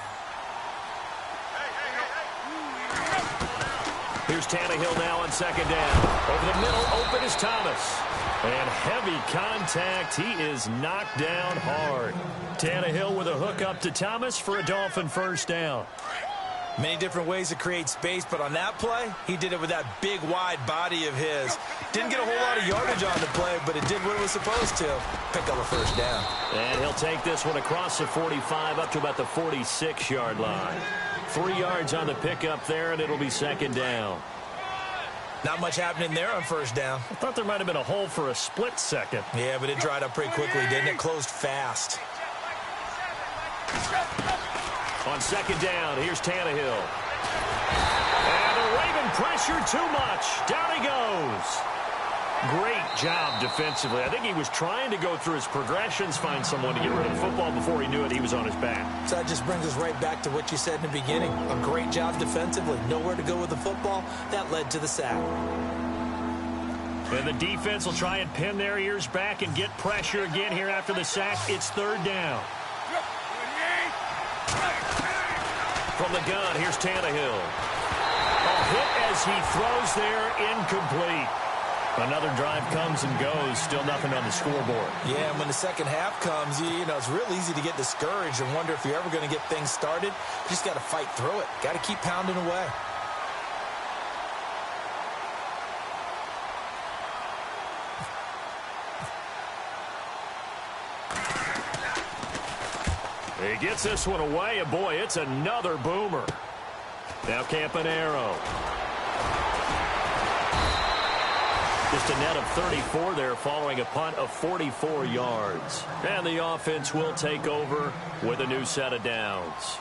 Here's Tannehill now on 2nd down. Over the middle, open is Thomas. And heavy contact. He is knocked down hard. Tannehill with a hook up to Thomas for a Dolphin first down. Many different ways to create space, but on that play, he did it with that big, wide body of his. Didn't get a whole lot of yardage on the play, but it did what it was supposed to. Pick up a first down. And he'll take this one across the 45 up to about the 46-yard line. 3 yards on the pickup there, and it'll be 2nd down. Not much happening there on first down. I thought there might have been a hole for a split second. Yeah, but it dried up pretty quickly, didn't it? Closed fast. On 2nd down, here's Tannehill. And the Raven pressure too much. Down he goes. Great job defensively. I think he was trying to go through his progressions, find someone to get rid of the football. Before he knew it, he was on his back. So that just brings us right back to what you said in the beginning. A great job defensively. Nowhere to go with the football. That led to the sack. And the defense will try and pin their ears back and get pressure again here after the sack. It's 3rd down. From the gun, here's Tannehill. A hit as he throws there, incomplete. Another drive comes and goes, still nothing on the scoreboard. Yeah, and when the second half comes, you know, it's real easy to get discouraged and wonder if you're ever going to get things started. You just got to fight through it. Got to keep pounding away. He gets this one away, and boy, it's another boomer. Now Campanaro. Just a net of 34 there following a punt of 44 yards. And the offense will take over with a new set of downs.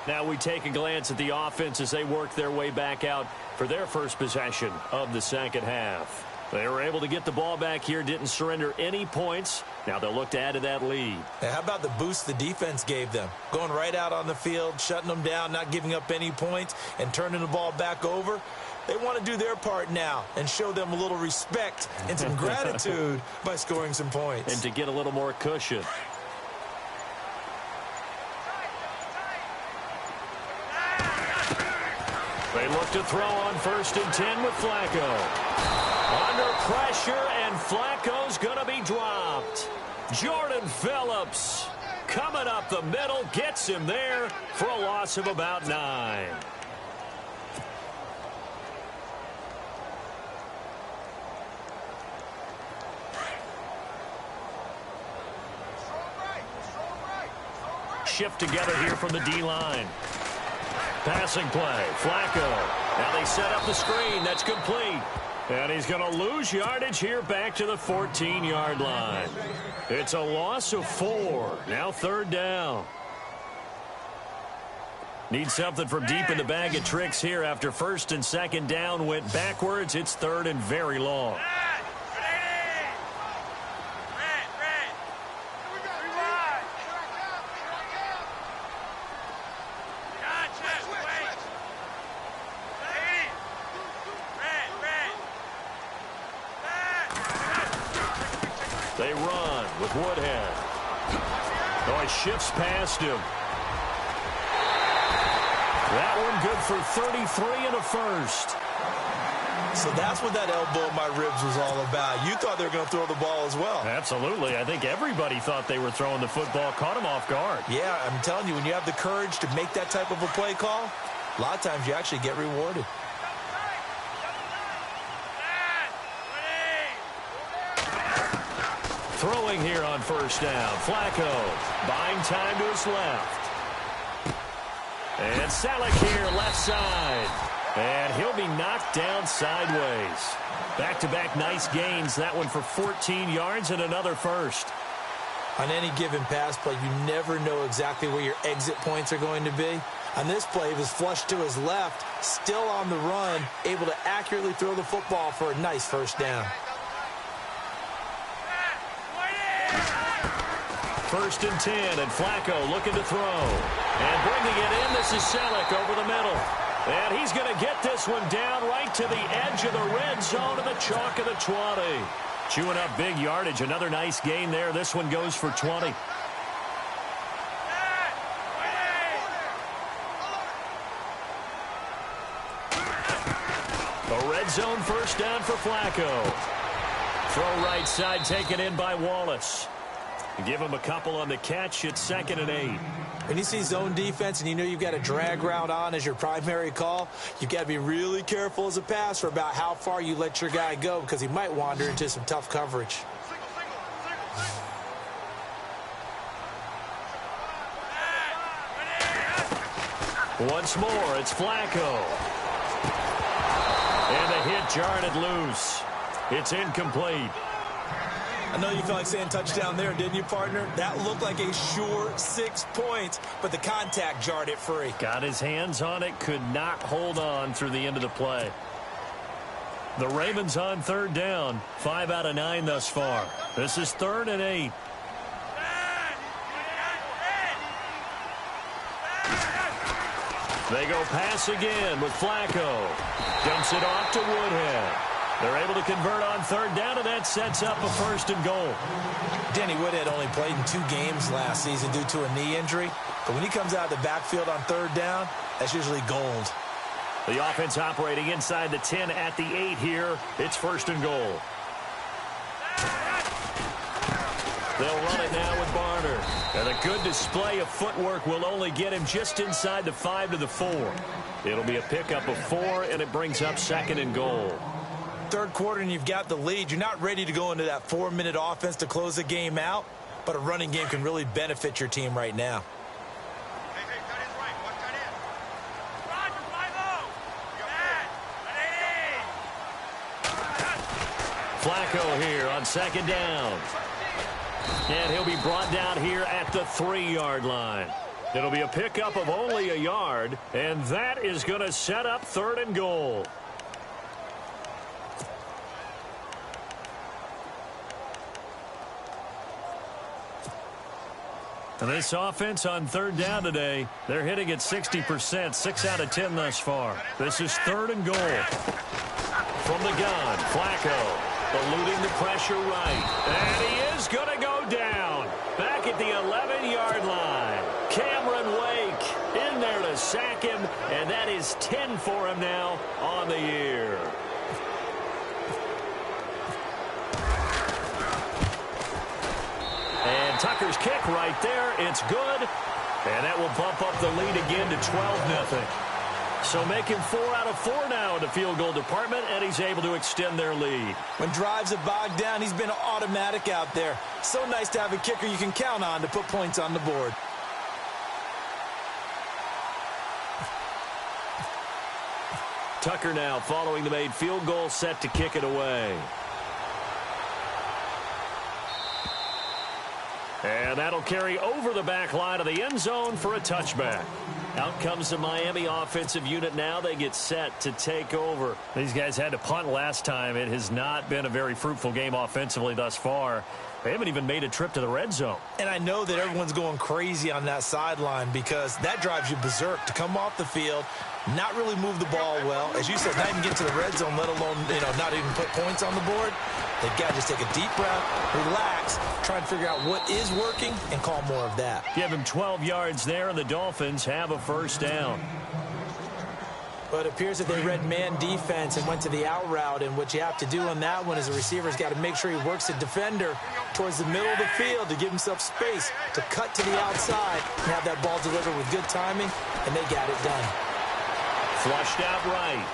Now we take a glance at the offense as they work their way back out for their first possession of the second half. They were able to get the ball back here, didn't surrender any points. Now they'll look to add to that lead. Now, how about the boost the defense gave them? Going right out on the field, shutting them down, not giving up any points, and turning the ball back over. They want to do their part now and show them a little respect and some gratitude by scoring some points. And to get a little more cushion. They look to throw on 1st and 10 with Flacco. Under pressure, and Flacco's going to be dropped. Jordan Phillips coming up the middle, gets him there for a loss of about 9. Shift together here from the D-line. Passing play, Flacco. Now they set up the screen. That's complete. And he's going to lose yardage here back to the 14-yard line. It's a loss of 4. Now 3rd down. Need something from deep in the bag of tricks here after 1st and 2nd down went backwards. It's 3rd and very long. They run with Woodhead. Oh, he shifts past him. That one good for 33 and a first. So that's what that elbow in my ribs was all about. You thought they were going to throw the ball as well. Absolutely. I think everybody thought they were throwing the football. Caught him off guard. Yeah, I'm telling you, when you have the courage to make that type of a play call, a lot of times you actually get rewarded. Throwing here on first down. Flacco buying time to his left. And Selleck here left side. And he'll be knocked down sideways. Back-to-back nice gains. That one for 14 yards and another first. On any given pass play, you never know exactly where your exit points are going to be. On this play, he was flushed to his left, still on the run, able to accurately throw the football for a nice first down. First and 10, and Flacco looking to throw. And bringing it in, this is Selleck over the middle. And he's going to get this one down right to the edge of the red zone of the chalk of the 20. Chewing up big yardage. Another nice gain there. This one goes for 20. A red zone first down for Flacco. Throw right side taken in by Wallace. Give him a couple on the catch. It's 2nd and 8. When you see zone defense and you know you've got a drag route on as your primary call, you've got to be really careful as a passer about how far you let your guy go because he might wander into some tough coverage. Once more, it's Flacco. And the hit jarred it loose. It's incomplete. I know you felt like saying touchdown there, didn't you, partner? That looked like a sure 6 points, but the contact jarred it free. Got his hands on it, could not hold on through the end of the play. The Ravens on third down, 5 out of 9 thus far. This is 3rd and 8. They go pass again with Flacco. Dumps it off to Woodhead. They're able to convert on third down, and that sets up a 1st and goal. Danny Woodhead only played in 2 games last season due to a knee injury. But when he comes out of the backfield on third down, that's usually gold. The offense operating inside the 10 at the 8 here. It's 1st and goal. They'll run it now with Barner. And a good display of footwork will only get him just inside the 5 to the 4. It'll be a pickup of 4, and it brings up 2nd and goal. Third quarter and you've got the lead. You're not ready to go into that 4-minute offense to close the game out, but a running game can really benefit your team right now. Flacco here on 2nd down. And he'll be brought down here at the 3-yard line. It'll be a pickup of only a yard, and that is going to set up 3rd and goal. And this offense on third down today, they're hitting at 60%, 6 out of 10 thus far. This is 3rd and goal. From the gun, Flacco eluding the pressure right. And he is going to go down. Back at the 11-yard line. Cameron Wake in there to sack him, and that is 10 for him now on the year. And Tucker's kick right there. It's good. And that will bump up the lead again to 12-0. So making 4 out of 4 now in the field goal department, and he's able to extend their lead. When drives have bogged down, he's been automatic out there. So nice to have a kicker you can count on to put points on the board. Tucker now following the made field goal, set to kick it away. And that'll carry over the back line of the end zone for a touchback. Out comes the Miami offensive unit now. They get set to take over. These guys had to punt last time. It has not been a very fruitful game offensively thus far. They haven't even made a trip to the red zone. And I know that everyone's going crazy on that sideline because that drives you berserk to come off the field, not really move the ball well. As you said, not even get to the red zone, let alone, not even put points on the board. They've got to just take a deep breath, relax, try and figure out what is working, and call more of that. Give him 12 yards there, and the Dolphins have a first down. But it appears that they read man defense and went to the out route, and what you have to do on that one is the receiver's got to make sure he works the defender towards the middle of the field to give himself space to cut to the outside and have that ball delivered with good timing, and they got it done. Flushed out right.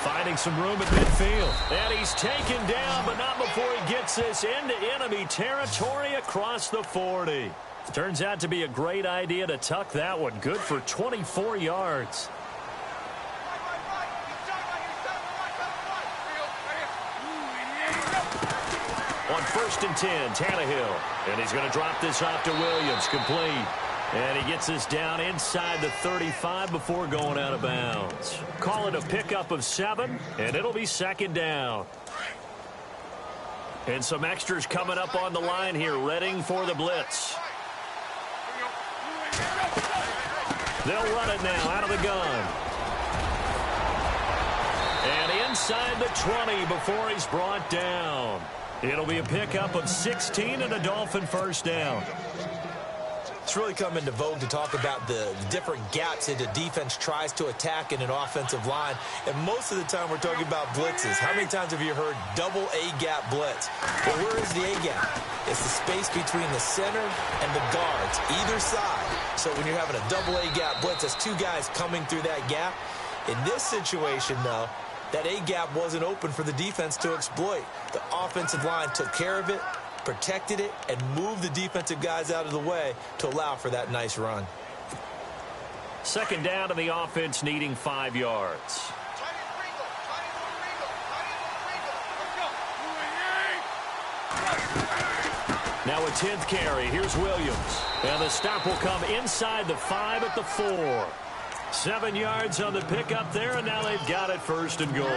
Finding some room at midfield. And he's taken down, but not before he gets this into enemy territory across the 40. Turns out to be a great idea to tuck that one. Good for 24 yards. On 1st and 10, Tannehill. And he's going to drop this off to Williams. Complete. And he gets this down inside the 35 before going out of bounds. Call it a pickup of 7, and it'll be 2nd down. And some extras coming up on the line here, readying for the blitz. They'll run it now out of the gun. And inside the 20 before he's brought down. It'll be a pickup of 16 and a Dolphin first down. It's really come into vogue to talk about the different gaps that the defense tries to attack in an offensive line. And most of the time we're talking about blitzes. How many times have you heard double A-gap blitz? Well, where is the A-gap? It's the space between the center and the guards, either side. So when you're having a double A-gap blitz, that's 2 guys coming through that gap. In this situation, though, that A-gap wasn't open for the defense to exploit. The offensive line took care of it, protected it, and moved the defensive guys out of the way to allow for that nice run. 2nd down to the offense, needing 5 yards. Now a 10th carry. Here's Williams. And the stop will come inside the 5 at the 4. 7 yards on the pickup there, and now they've got it 1st and goal.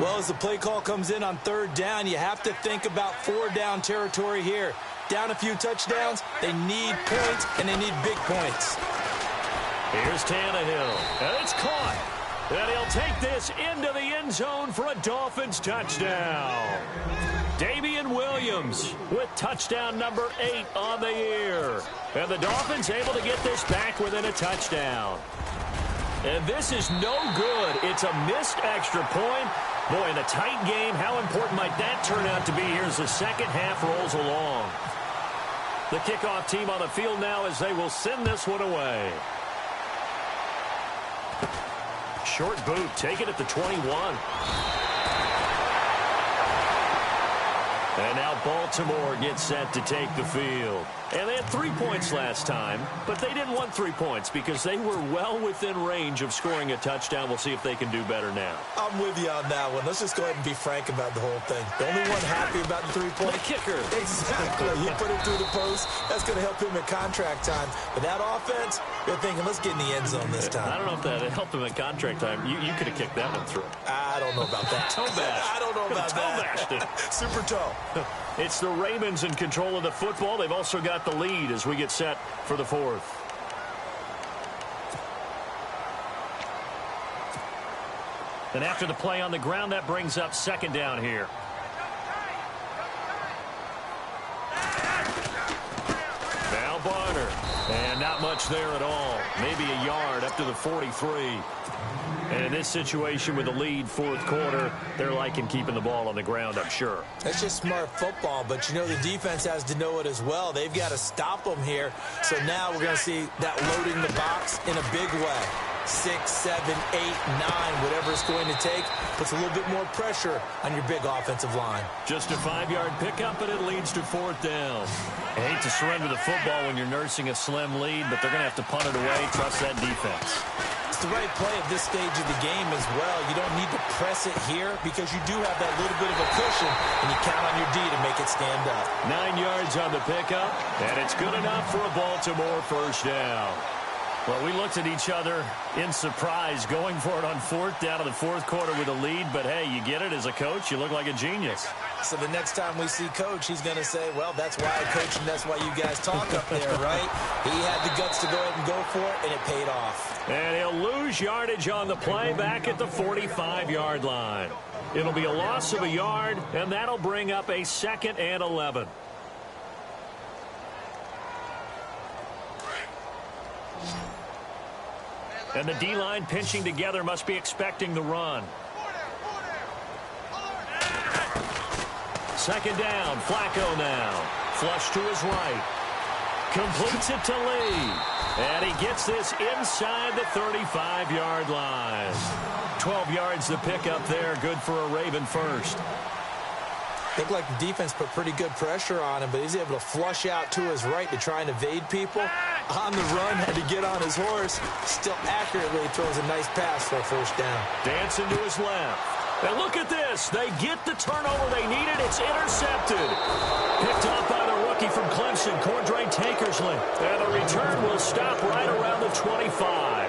Well, as the play call comes in on 3rd down, you have to think about 4-down territory here. Down a few touchdowns, they need points, and they need big points. Here's Tannehill, and it's caught. And he'll take this into the end zone for a Dolphins touchdown. Damian Williams with touchdown number 8 on the year. And the Dolphins able to get this back within a touchdown. And this is no good. It's a missed extra point. Boy, in a tight game, how important might that turn out to be here as the second half rolls along? The kickoff team on the field now as they will send this one away. Short boot, take it at the 21. And now Baltimore gets set to take the field. And they had 3 points last time, but they didn't want 3 points because they were well within range of scoring a touchdown. We'll see if they can do better now. I'm with you on that one. Let's just go ahead and be frank about the whole thing. The only one happy about the 3-point. The kicker. Exactly. He put it through the post. That's going to help him at contract time. But that offense, they're thinking, let's get in the end zone this time. I don't know if that helped him at contract time. You could have kicked that one through. I don't know about that. Toe bash. I don't know about that. Toe bashed it. Super toe. It's the Ravens in control of the football. They've also got the lead as we get set for the 4th. And after the play on the ground, that brings up 2nd down here. Now Barner. And not much there at all. Maybe a yard up to the 43. And in this situation with the lead 4th quarter, they're liking keeping the ball on the ground, I'm sure. That's just smart football, but you know the defense has to know it as well. They've got to stop them here. So now we're going to see that loading the box in a big way. 6, 7, 8, 9, whatever it's going to take, puts a little bit more pressure on your big offensive line. Just a 5-yard pickup, and it leads to 4th down. I hate to surrender the football when you're nursing a slim lead, but they're going to have to punt it away. Trust that defense. It's the right play at this stage of the game as well. You don't need to press it here because you do have that little bit of a cushion, and you count on your D to make it stand up. 9 yards on the pickup, and it's good enough for a Baltimore first down. Well, we looked at each other in surprise going for it on 4th down to the 4th quarter with a lead, but hey, you get it as a coach, you look like a genius. So the next time we see Coach, he's going to say, well, that's why I coach and that's why you guys talk up there, right? He had the guts to go ahead and go for it, and it paid off. And he'll lose yardage on the play back at the 45-yard line. It'll be a loss of a yard, and that'll bring up a 2nd and 11. And the D-line pinching together must be expecting the run. 2nd down, Flacco now. Flush to his right. Completes it to Lee. And he gets this inside the 35-yard line. 12 yards to pick up there. Good for a Raven first. Looked like the defense put pretty good pressure on him, but he's able to flush out to his right to try and evade people. On the run, had to get on his horse. Still accurately throws a nice pass for a first down. Dancing to his left. And look at this. They get the turnover they needed. It's intercepted. Picked off by the rookie from Clemson, Cordray Tankersley. And the return will stop right around the 25.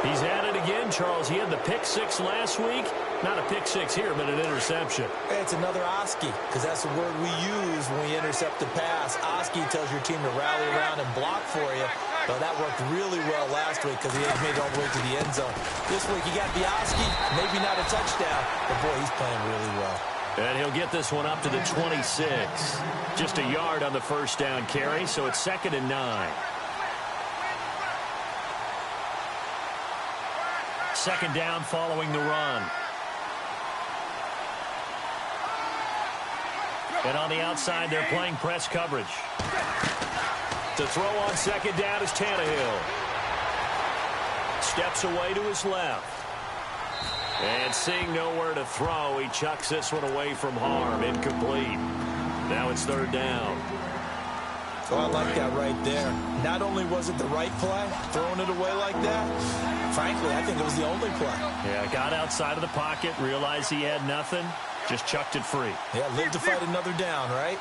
He's at it again, Charles. He had the pick 6 last week. Not a pick 6 here, but an interception. It's another Oski, because that's the word we use when we intercept a pass. Oski tells your team to rally around and block for you. But that worked really well last week because he made it all the way to the end zone. This week he got the Oski, maybe not a touchdown, but boy, he's playing really well. And he'll get this one up to the 26. Just a yard on the first down carry, so it's 2nd and 9. 2nd down following the run. And on the outside, they're playing press coverage. To throw on 2nd down is Tannehill. Steps away to his left. And seeing nowhere to throw, he chucks this one away from harm. Incomplete. Now it's 3rd down. Oh, I like that right there. Not only was it the right play, throwing it away like that, frankly, I think it was the only play. Yeah, got outside of the pocket, realized he had nothing, just chucked it free. Yeah, live to fight another down, right?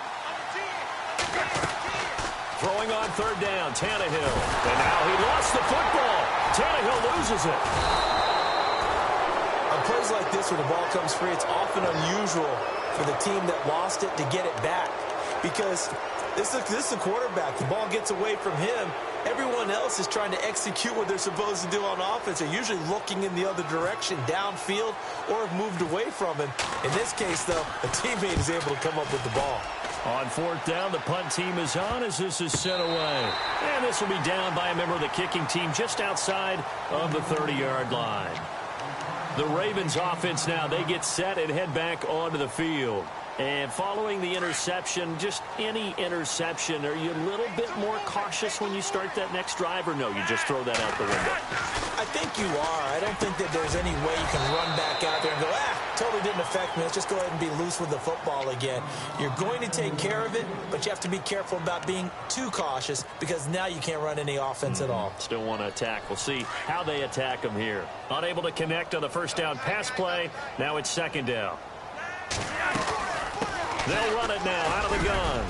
Throwing on 3rd down, Tannehill. And now he lost the football. Tannehill loses it. On plays like this, when the ball comes free, it's often unusual for the team that lost it to get it back. Because this is the quarterback. The ball gets away from him. Everyone else is trying to execute what they're supposed to do on offense. They're usually looking in the other direction, downfield, or have moved away from him. In this case, though, a teammate is able to come up with the ball. On 4th down, the punt team is on as this is sent away. And this will be down by a member of the kicking team just outside of the 30-yard line. The Ravens offense now, they get set and head back onto the field. And following the interception, just any interception, are you a little bit more cautious when you start that next drive, or no, you just throw that out the window? I think you are. I don't think that there's any way you can run back out there and go, totally didn't affect me. Let's just go ahead and be loose with the football again. You're going to take care of it, but you have to be careful about being too cautious because now you can't run any offense at all. Still want to attack. We'll see how they attack them here. Unable to connect on the first down pass play. Now it's 2nd down. They'll run it now out of the gun.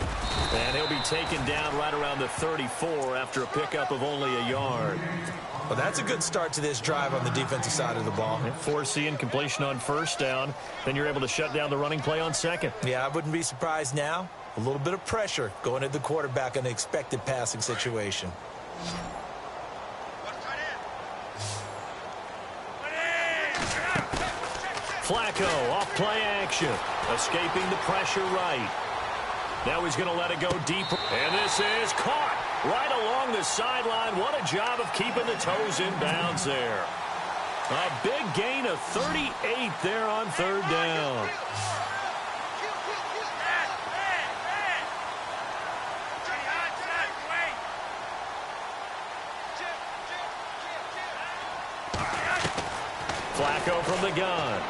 And he'll be taken down right around the 34 after a pickup of only a yard. Well, that's a good start to this drive on the defensive side of the ball. Foreseeing completion on first down. Then you're able to shut down the running play on 2nd. Yeah, I wouldn't be surprised now. A little bit of pressure going at the quarterback in an expected passing situation. Flacco off play action. Escaping the pressure right. Now he's going to let it go deeper. And this is caught right along the sideline. What a job of keeping the toes in bounds there. A big gain of 38 there on 3rd down. Flacco from the gun.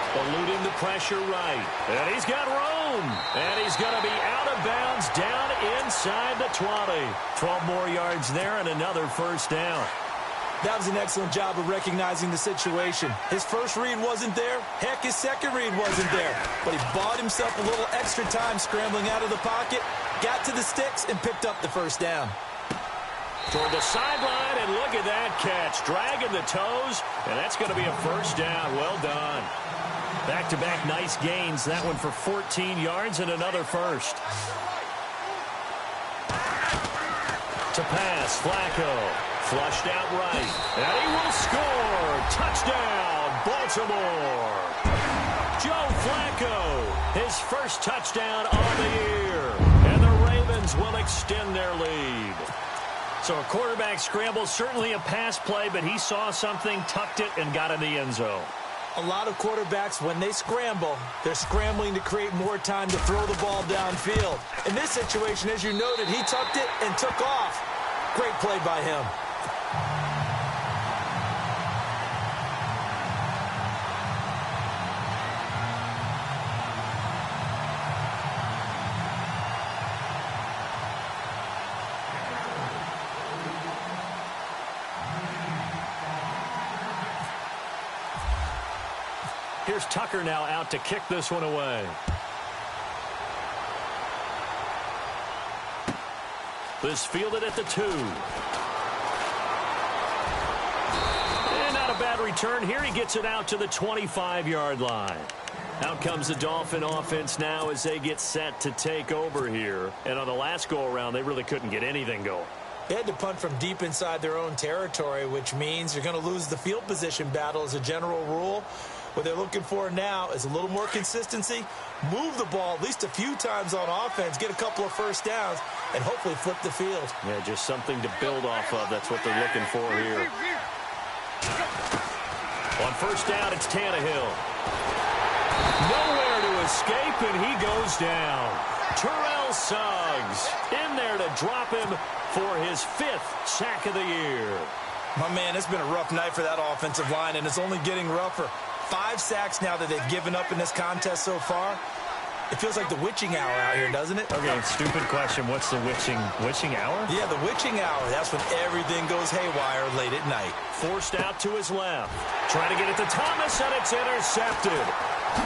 Eluding the pressure right. And he's got room. And he's going to be out of bounds down inside the 20. 12 more yards there and another first down. That was an excellent job of recognizing the situation. His first read wasn't there. Heck, his second read wasn't there. But he bought himself a little extra time scrambling out of the pocket, got to the sticks, and picked up the first down. Toward the sideline, and look at that catch. Dragging the toes, and that's going to be a first down. Well done. Back-to-back nice gains. That one for 14 yards and another first. To pass, Flacco. Flushed out right. And he will score. Touchdown, Baltimore. Joe Flacco, his first touchdown on the year. And the Ravens will extend their lead. So a quarterback scramble, certainly a pass play, but he saw something, tucked it, and got in the end zone. A lot of quarterbacks, when they scramble, they're scrambling to create more time to throw the ball downfield. In this situation, as you noted, he tucked it and took off. Great play by him. Here's Tucker now out to kick this one away. This fielded at the 2. And not a bad return. Here he gets it out to the 25-yard line. Out comes the Dolphin offense now as they get set to take over here. And on the last go-around, they really couldn't get anything going. They had to punt from deep inside their own territory, which means you're going to lose the field position battle as a general rule. What they're looking for now is a little more consistency, move the ball at least a few times on offense, get a couple of first downs, and hopefully flip the field. Yeah, just something to build off of. That's what they're looking for here. On first down, it's Tannehill. Nowhere to escape, and he goes down. Terrell Suggs in there to drop him for his 5th sack of the year. My man, it's been a rough night for that offensive line, and it's only getting rougher. 5 sacks now that they've given up in this contest so far. It feels like the witching hour out here, doesn't it? Okay, stupid question. What's the witching hour? Yeah, the witching hour. That's when everything goes haywire late at night. Forced out to his left. Trying to get it to Thomas, and it's intercepted.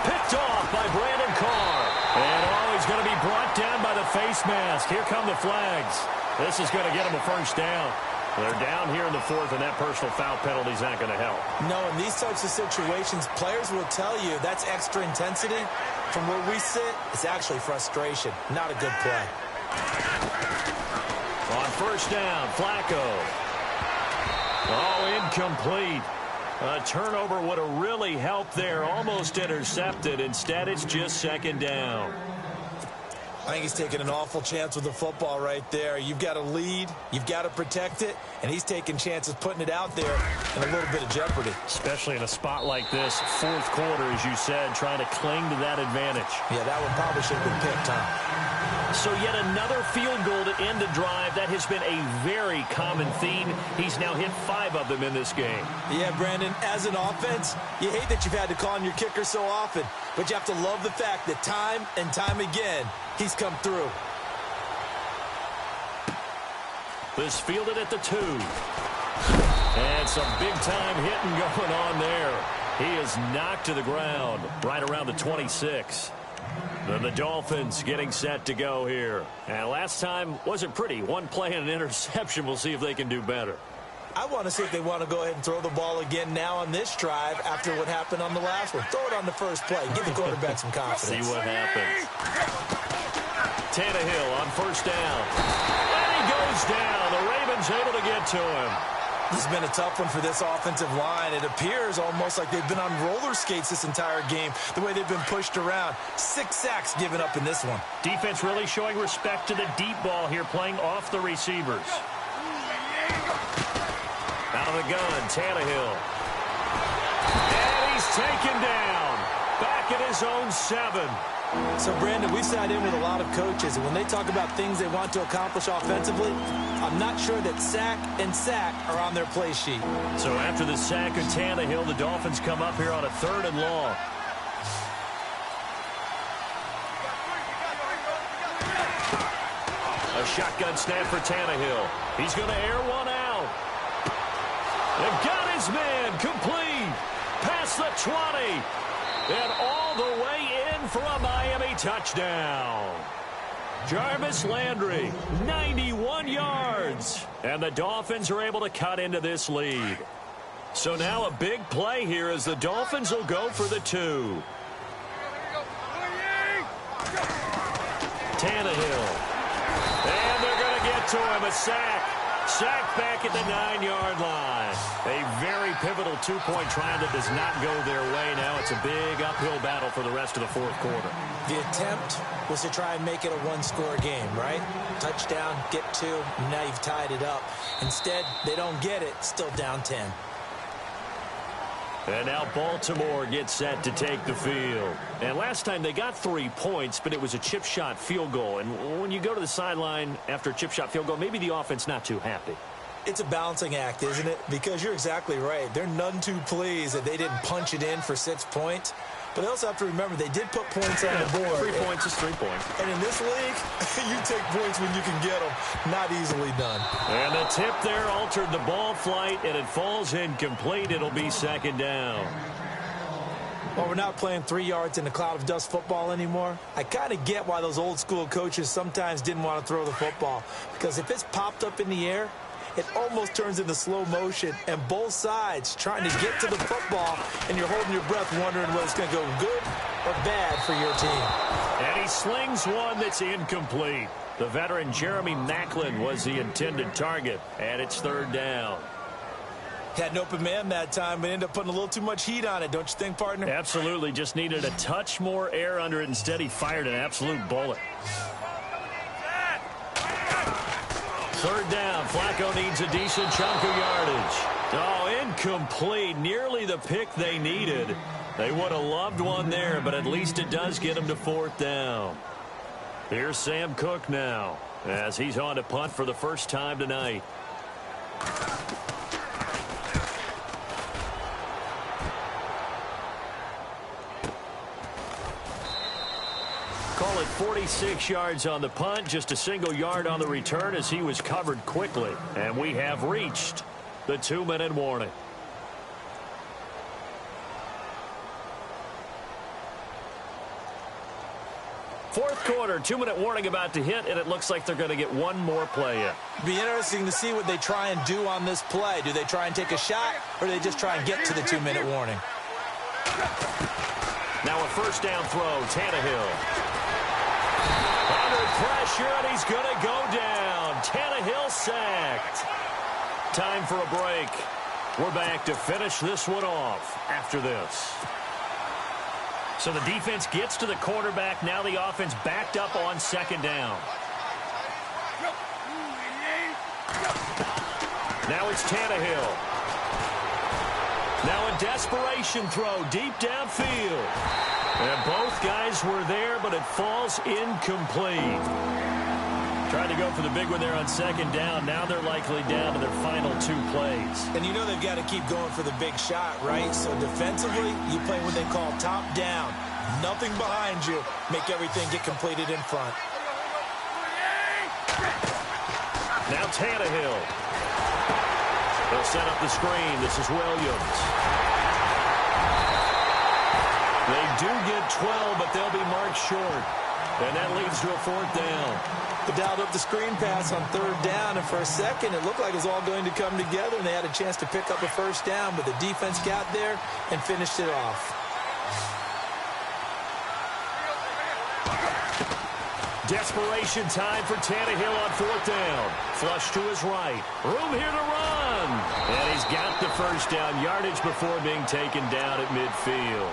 Picked off by Brandon Carr. And he's going to be brought down by the face mask. Here come the flags. This is going to get him a first down. They're down here in the 4th, and that personal foul penalty is not going to help. No, in these types of situations, players will tell you that's extra intensity. From where we sit, it's actually frustration. Not a good play. On first down, Flacco. Oh, incomplete. A turnover would have really helped there. Almost intercepted. Instead, it's just second down. I think he's taking an awful chance with the football right there. You've got to lead, you've got to protect it, and he's taking chances putting it out there in a little bit of jeopardy. Especially in a spot like this, 4th quarter, as you said, trying to cling to that advantage. Yeah, that one probably should have been picked, huh? So yet another field goal to end the drive. That has been a very common theme. He's now hit 5 of them in this game. Yeah, Brandon, as an offense, you hate that you've had to call on your kicker so often, but you have to love the fact that time and time again, he's come through. This fielded at the 2. And some big-time hitting going on there. He is knocked to the ground right around the 26. Then the Dolphins getting set to go here. And last time wasn't pretty. One play and an interception. We'll see if they can do better. I want to see if they want to go ahead and throw the ball again now on this drive after what happened on the last one. Throw it on the first play. Give the quarterback some confidence. See what happens. Tannehill on first down. And he goes down. The Ravens able to get to him. This has been a tough one for this offensive line. It appears almost like they've been on roller skates this entire game, the way they've been pushed around. 6 sacks given up in this one. Defense really showing respect to the deep ball here, playing off the receivers. Out of the gun, Tannehill. And he's taken down. Back at his own 7. So, Brandon, we sat in with a lot of coaches, and when they talk about things they want to accomplish offensively, I'm not sure that sack and sack are on their play sheet. So after the sack of Tannehill, the Dolphins come up here on a 3rd and long. A shotgun snap for Tannehill. He's going to air one out. They've got his man complete. Past the 20. And all the way in for a Miami touchdown. Jarvis Landry, 91 yards. And the Dolphins are able to cut into this lead. So now a big play here as the Dolphins will go for the 2. Tannehill. And they're going to get to him. A sack. Sack back at the 9-yard line. A very pivotal two-point try that does not go their way. Now it's a big uphill battle for the rest of the fourth quarter. The attempt was to try and make it a one-score game, right? Touchdown, get 2, and now you've tied it up. Instead, they don't get it. Still down 10. And now Baltimore gets set to take the field. And last time they got 3 points, but it was a chip shot field goal. And when you go to the sideline after a chip shot field goal, maybe the offense not too happy. It's a balancing act, isn't it? Because you're exactly right. They're none too pleased that they didn't punch it in for 6 points. But they also have to remember they did put points on the board. 3 points is 3 points. And in this league, you take points when you can get them. Not easily done. And the tip there altered the ball flight, and it falls incomplete. It'll be second down. Well, we're not playing 3 yards in a cloud of dust football anymore. I kind of get why those old school coaches sometimes didn't want to throw the football. Because if it's popped up in the air, it almost turns into slow motion, and both sides trying to get to the football, and you're holding your breath wondering whether it's going to go good or bad for your team. And he slings one that's incomplete. The veteran Jeremy Maclin was the intended target, and it's third down. Had an open man that time, but ended up putting a little too much heat on it, don't you think, partner? Absolutely. Just needed a touch more air under it. Instead, he fired an absolute bullet. Third down. Flacco needs a decent chunk of yardage. Oh, incomplete. Nearly the pick they needed. They would have loved one there, but at least it does get them to fourth down. Here's Sam Cook now, as he's on to punt for the first time tonight. Call it 46 yards on the punt, just a single yard on the return as he was covered quickly. And we have reached the 2-minute warning. Fourth quarter, 2-minute warning about to hit, and it looks like they're going to get one more play in. Be interesting to see what they try and do on this play. Do they try and take a shot, or do they just try and get to the 2-minute warning? Now a first down throw, Tannehill. Under pressure, and he's going to go down. Tannehill sacked. Time for a break. We're back to finish this one off after this. So the defense gets to the quarterback. Now the offense backed up on second down. Now it's Tannehill. Now a desperation throw deep downfield. And both guys were there, but it falls incomplete. Trying to go for the big one there on second down. Now they're likely down to their final 2 plays. And you know they've got to keep going for the big shot, right? So defensively, you play what they call top down. Nothing behind you. Make everything get completed in front. Now Tannehill. They'll set up the screen. This is Williams. They do get 12, but they'll be marked short. And that leads to a fourth down. They dialed up the screen pass on third down, and for a second, it looked like it was all going to come together, and they had a chance to pick up a first down, but the defense got there and finished it off. Desperation time for Tannehill on fourth down. Flush to his right. Room here to run. And he's got the first down yardage before being taken down at midfield.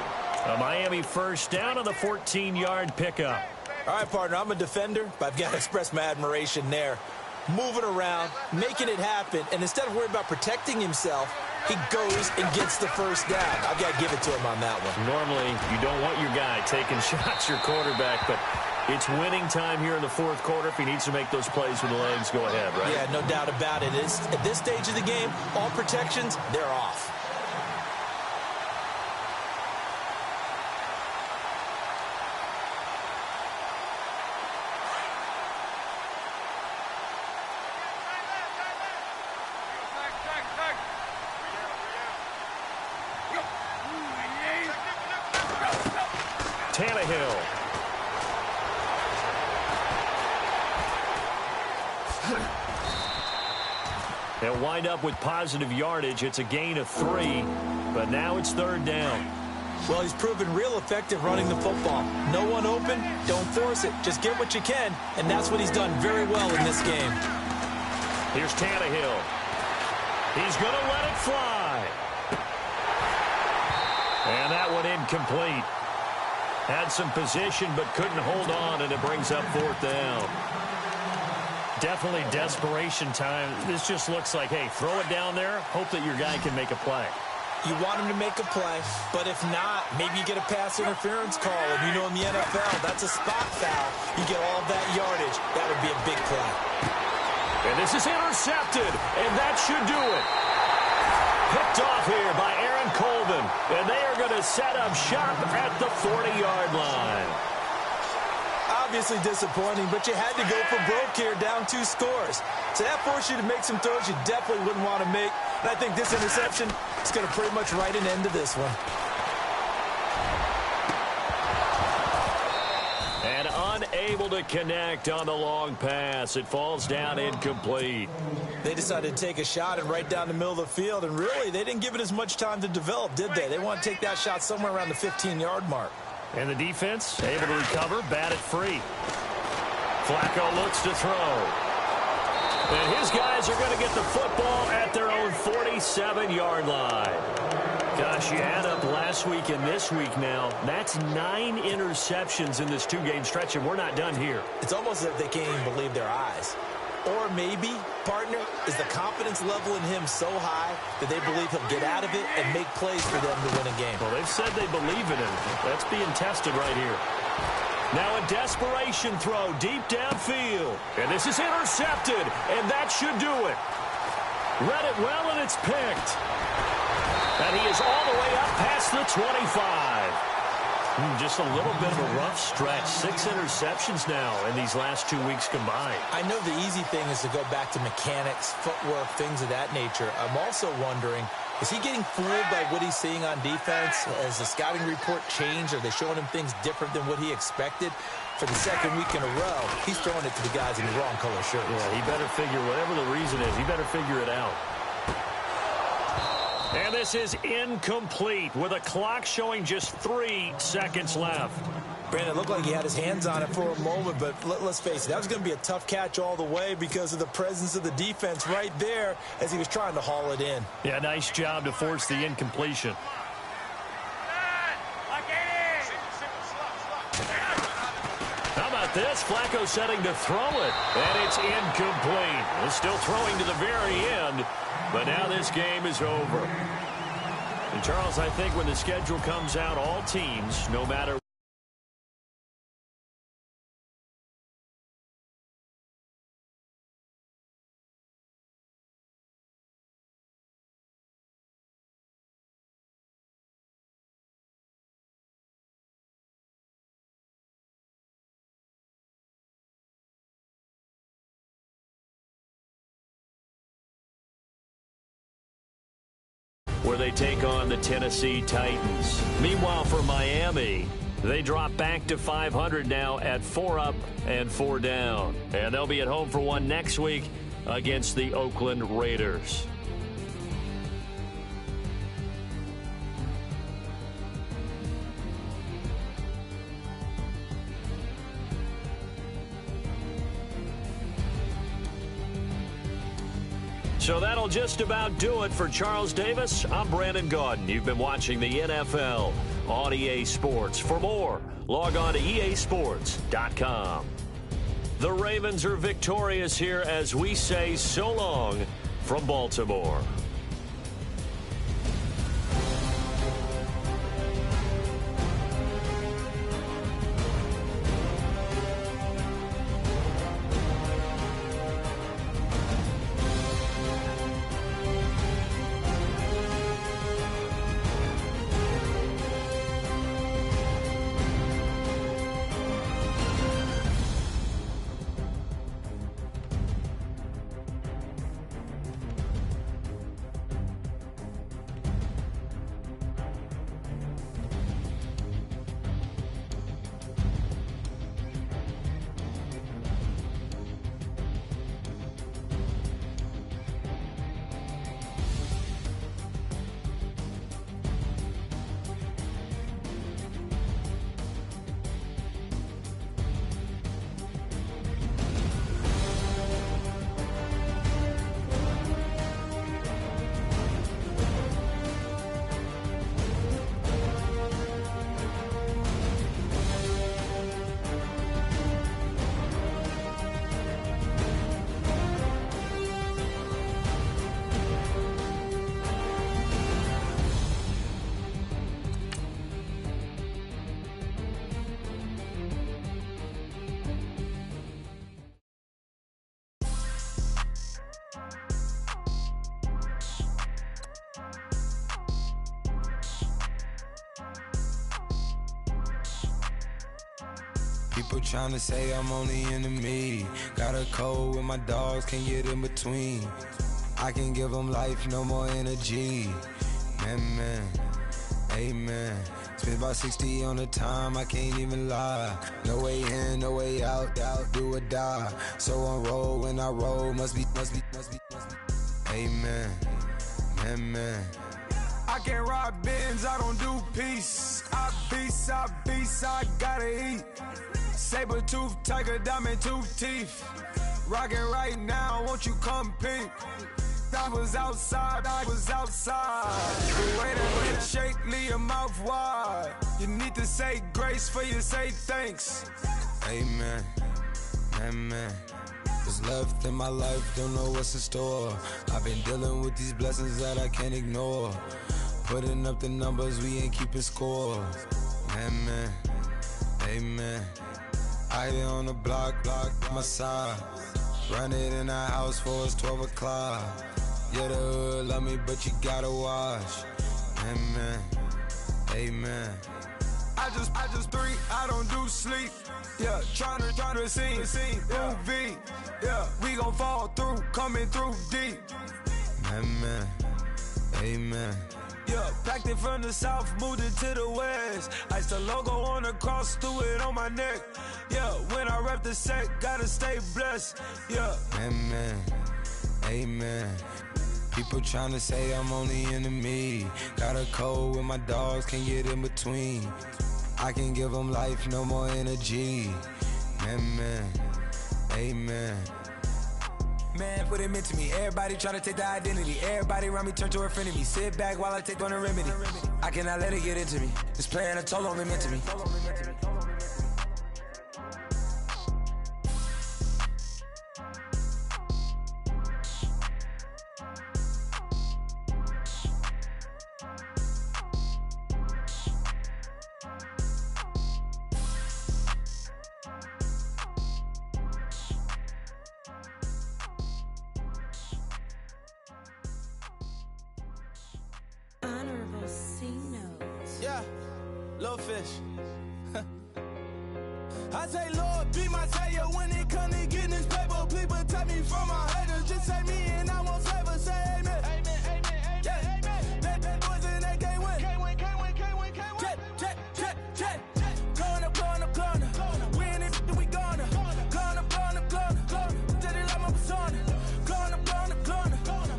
A Miami first down on the 14-yard pickup. All right, partner, I'm a defender, but I've got to express my admiration there. Moving around, making it happen, and instead of worrying about protecting himself, he goes and gets the first down. I've got to give it to him on that one. Normally, you don't want your guy taking shots, your quarterback, but it's winning time here in the fourth quarter. If he needs to make those plays with the legs, go ahead, right? Yeah, no doubt about it. At this stage of the game, all protections, they're off. Tannehill. They'll wind up with positive yardage. It's a gain of 3, but now it's third down. Well, he's proven real effective running the football. No one open, don't force it. Just get what you can, and that's what he's done very well in this game. Here's Tannehill. He's going to let it fly. And that one incomplete. Had some position but couldn't hold on, and it brings up 4th down. Definitely desperation time. This just looks like, hey, throw it down there, hope that your guy can make a play. You want him to make a play, but if not, maybe you get a pass interference call. And you know in the NFL, that's a spot foul. You get all that yardage. That would be a big play. And this is intercepted, and that should do it. Picked off here by Aaron Colvin, and they are going to set up shop at the 40-yard line. Obviously disappointing, but you had to go for broke here, down 2 scores. So that forced you to make some throws you definitely wouldn't want to make. And I think this interception is going to pretty much write an end to this one. And unable to connect on the long pass. It falls down incomplete. They decided to take a shot and right down the middle of the field, and really, they didn't give it as much time to develop, did they? They want to take that shot somewhere around the 15-yard mark. And the defense able to recover, bat it free. Flacco looks to throw. And his guys are going to get the football at their own 47-yard line. Gosh, you add up last week and this week now. That's 9 interceptions in this 2-game stretch, and we're not done here. It's almost as if they can't even believe their eyes. Or maybe, partner, is the confidence level in him so high that they believe he'll get out of it and make plays for them to win a game. Well, they've said they believe in him. That's being tested right here. Now a desperation throw deep downfield. And this is intercepted, and that should do it. Read it well, and it's picked. And he is all the way up past the 25. Just a little bit of a rough stretch. 6 interceptions now in these last 2 weeks combined. I know the easy thing is to go back to mechanics, footwork, things of that nature. I'm also wondering, is he getting fooled by what he's seeing on defense? Has the scouting report changed? Are they showing him things different than what he expected? For the 2nd week in a row, he's throwing it to the guys in the wrong color shirts. Yeah, he better figure, whatever the reason is, he better figure it out. And this is incomplete with a clock showing just 3 seconds left. Brandon, it looked like he had his hands on it for a moment, but let's face it, that was going to be a tough catch all the way because of the presence of the defense right there as he was trying to haul it in. Yeah, nice job to force the incompletion. How about this? Flacco setting to throw it, and it's incomplete. He's still throwing to the very end, but now this game is over. And Charles, I think when the schedule comes out, all teams, no matter where they take on the Tennessee Titans. Meanwhile, for Miami, they drop back to 500 now at 4 up and 4 down. And they'll be at home for one next week against the Oakland Raiders. So that'll just about do it for Charles Davis. I'm Brandon Gaudin. You've been watching the NFL on EA Sports. For more, log on to easports.com. The Ravens are victorious here as we say so long from Baltimore. People trying to say I'm on the enemy. Got a code with my dogs, can't get in between. I can give them life, no more energy. Man, amen. Spent about 60 on the time, I can't even lie. No way in, no way out, do or die. So on roll, when I roll, must be. Amen, man. I can't ride Benz, I don't do peace. I beast, I gotta eat. Saber tooth, tiger, diamond tooth teeth. Rockin' right now, won't you come peep? I was outside. The way that shake, leave your mouth wide. You need to say grace for you say thanks. Amen, amen. What's left in my life, don't know what's in store. I've been dealing with these blessings that I can't ignore. Putting up the numbers, we ain't keeping score. Amen, amen. I here on the block, my side. Run it in the house for it's 12 o'clock. Yeah, the hood love me, but you gotta watch. Amen, amen. I just three, I don't do sleep. Yeah, tryna see movie. Yeah, we gon' fall through, coming through deep. Amen, amen. Yeah, packed it from the south, moved it to the west. Iced the logo on the cross, threw it on my neck. Yeah, when I rep the set, gotta stay blessed. Yeah, amen, amen. People tryna say I'm on the enemy. Got a code with my dogs, can't get in between. I can give them life, no more energy. Amen, amen. Man, what it meant to me. Everybody try to take the identity. Everybody around me turn to a friend of me. Sit back while I take on a remedy. I cannot let it get into me. It's playing a toll on me, meant to me. Yeah, little fish. I say, Lord, be my savior when it comes to getting this paper. Please protect me from my haters. Just say me and I won't save us. Say amen. Amen, amen, amen. Yeah, amen. Bad boys and they can't win. Can't win. Check. Going up. We in it, we gonna. Going up. Did it like my persona. Going up.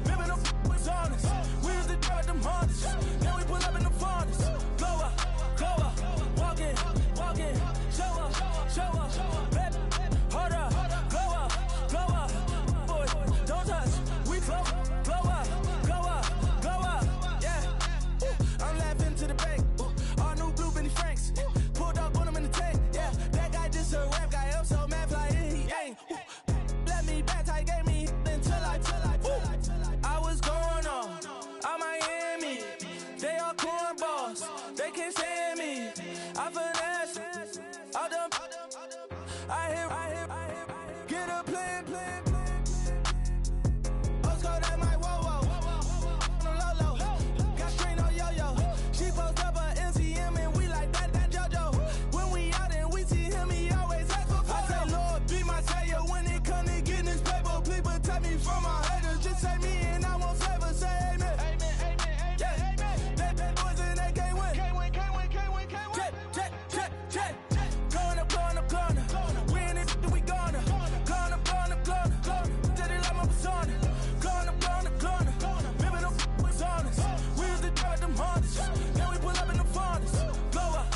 Remember no was honest. We used to drive them Hondas. Now we pull up in the furnace. Go up. Walk in. Show up. Baby, hold up. Go up. Boy, don't touch. We flow up. Yeah. I'm laughing to the bank. All new blue Benny Franks. Pulled up on him in the tank. Yeah, that guy just a rap guy. I'm so mad fly in, he ain't. Let me back, I gave me until I was going on Miami. They all cornballs. They can't stand me. I finesse. All them. I hear. Get a plan. Let's go that my whoa. No low. Got screen on yo. She post up a MCM and we like that JoJo. When we out and we see him, he always asks for photo. I say, Lord, be my savior when it come to getting this paper. Please protect me from my haters. Just say me and I won't save us. Say amen. Amen. Yeah. Bad boys and they can't win. Can't win. Check. Going up. We in it, we gonna. Going up. Did it like my persona. Going up. Remember no was honest. We used to drive them Hondas. Now we pull up in the furnace. Go up.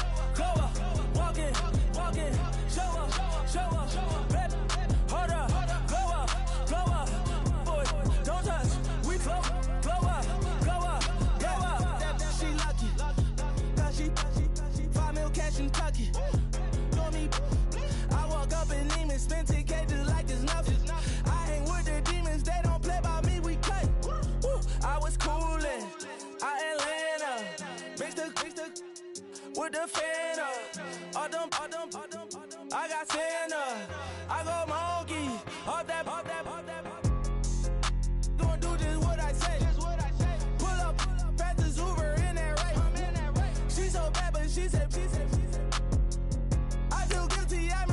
Walk in. Show up. Baby, hold up. Go up. Boy, don't touch. We flow up. She lucky. Cause she 5 mil cash in Kentucky. Know me. I walk up in demons, spend 10K just like it's nothing. I hang with the demons, they don't play by me, we cut. I was coolin', Atlanta. Mixed with the Fanta. All them. I got Santa. I go monkey. All that. Don't do just what I say. Pull up, pass the Uber in that right. She so bad, but she said. I feel guilty, I'm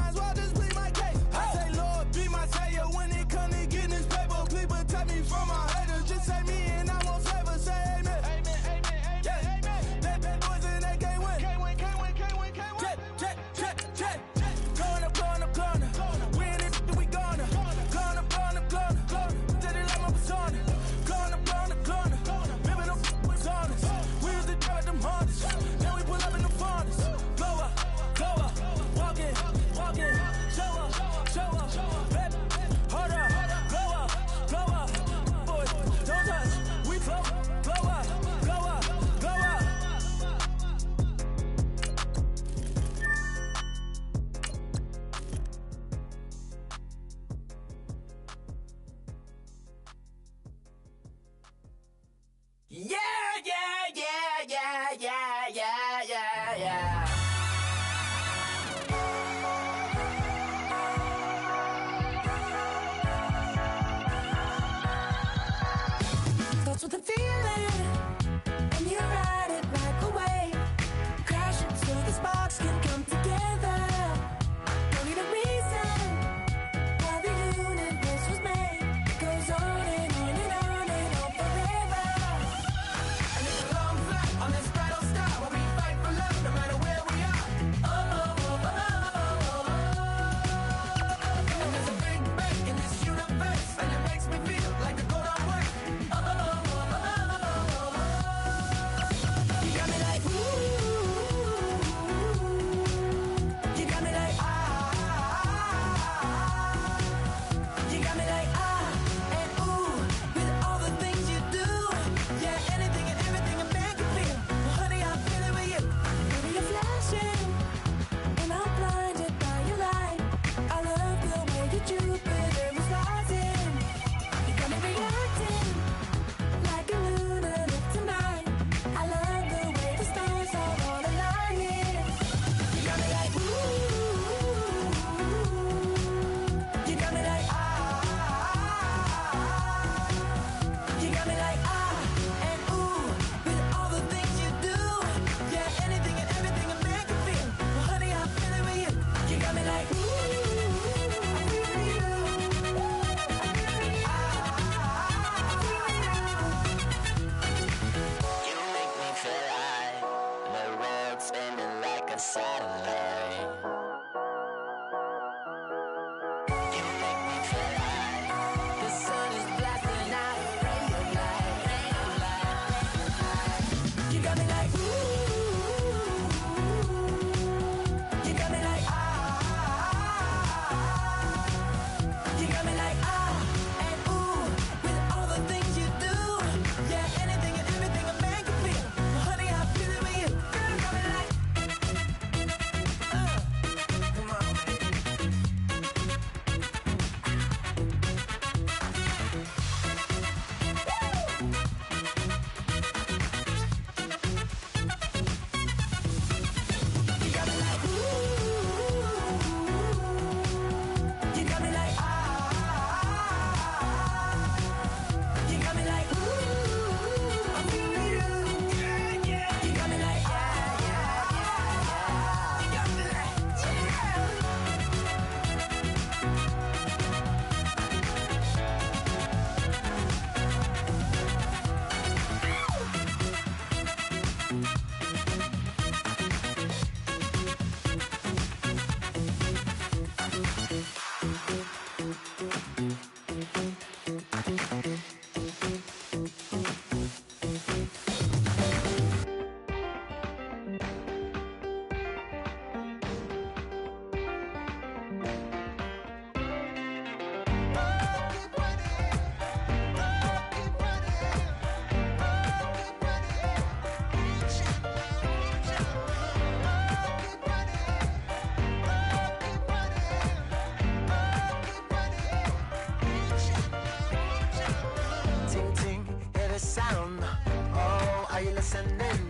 ascending.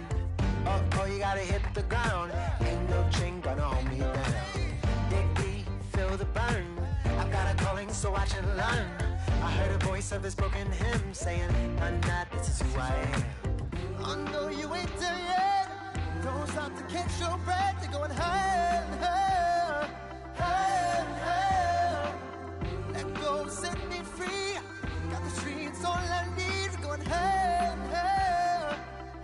Oh, you gotta hit the ground. Ain't no chain gonna hold me down. Dig deep, feel the burn. I've got a calling, so watch and learn. I heard a voice of his broken hymn saying, I'm not, this is who I am. I know you ain't there yet. Don't stop to catch your breath. You're going higher, higher, higher, higher. Let go, set me free. Got the streets all I need. We're going higher, higher,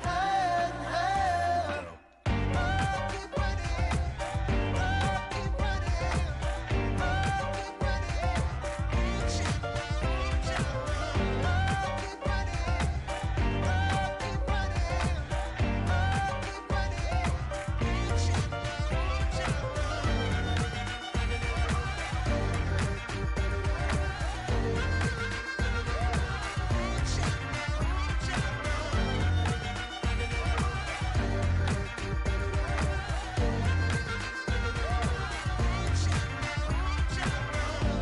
higher, higher. Oh, keep running. Oh, keep running. Oh, keep running. Reach it, reach it. Oh, keep running. Oh, keep running. Oh, keep running. Reach it, reach it.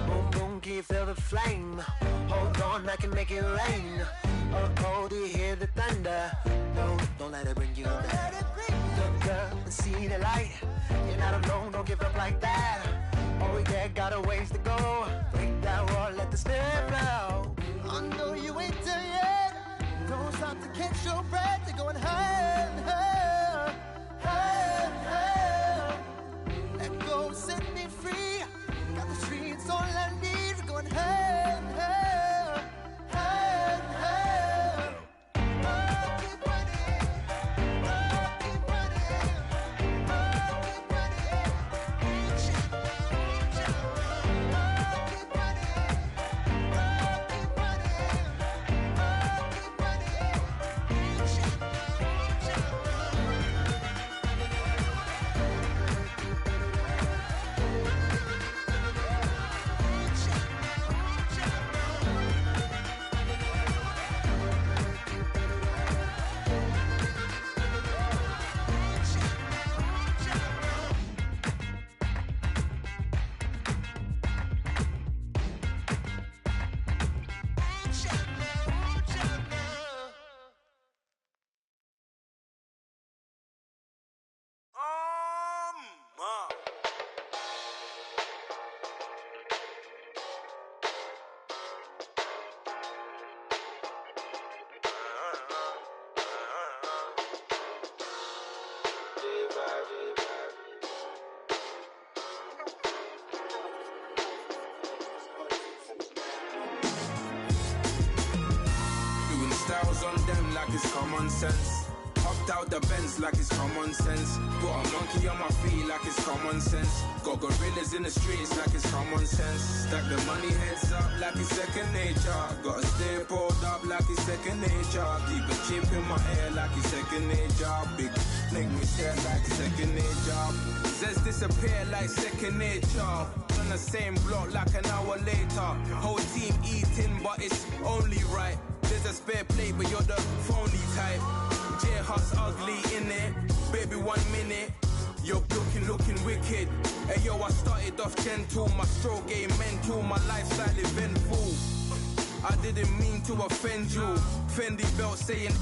Boom, boom, can you feel the flame? Hold on, I can make it rain. Oh, do you hear the thunder? No, don't let it bring you down. Look up and see the light. You're not alone, don't give up like that. Oh yeah, got a ways to go. Break that wall, let the spirit flow. I know you ain't there yet. Don't stop to catch your breath. You're going higher, higher, higher, higher. Let go, set me free. Got the streets all I need. We're going higher, higher, higher, higher. Oh, keep running. Oh, keep running. Oh, keep running. Reach it, reach it. Oh, keep running. Oh, keep running. Oh, keep running. Reach it, reach it. Doing styles on them like it's common sense. Hopped out the Benz like it's common sense. Put a monkey on my feet like it's common sense. Got gorillas in the streets like it's common sense. Stack the money heads up like it's second nature. Gotta stay pulled up like it's second nature. Keep a chip in my ear like it's second nature. Big make me stare like second nature. Says disappear like second nature. On the same block like an hour later. Whole team eating but it's only right. There's a spare plate but you're the phony type. J-Hut's ugly innit. Baby 1 minute. You're looking wicked. Hey yo, I started off gentle. My stroke game mental. My lifestyle eventful. I didn't mean to offend you. Fendi belt saying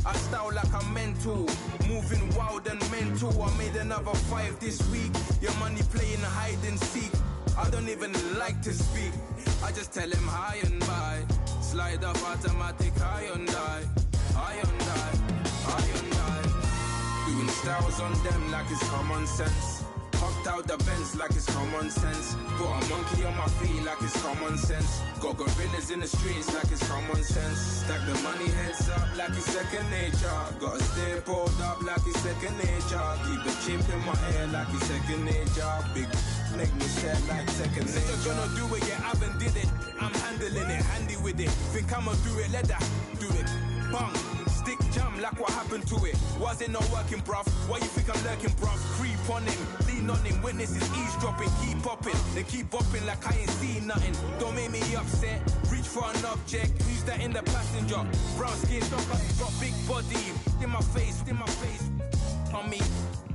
I style like I'm mental. Moving wild and mental. I made another 5 this week. Your money playing hide and seek. I don't even like to speak. I just tell him hi and bye. Slide off automatic high and die. High and die. High and die. Doing styles on them like it's common sense. Hopped out the Benz like it's common sense. Put a monkey on my feet like it's common sense. Got gorillas in the streets like it's common sense. Stack the money heads up like it's second nature. Gotta stay pulled up like it's second nature. Keep the chip in my ear like it's second nature. Big make me stare like second nature. You're gonna do it, yeah, I haven't did it. I'm handling it, handy with it. Think I'ma do it, let that do it. Bang. Stick jam like what happened to it. Was it not working, bruv? Why you think I'm lurking, bruv? Creep on him, lean on him. Witnesses eavesdropping, keep popping. They keep bopping like I ain't seen nothing. Don't make me upset. Reach for an object. Who's that in the passenger? Brown skin, got big body. In my face, on me.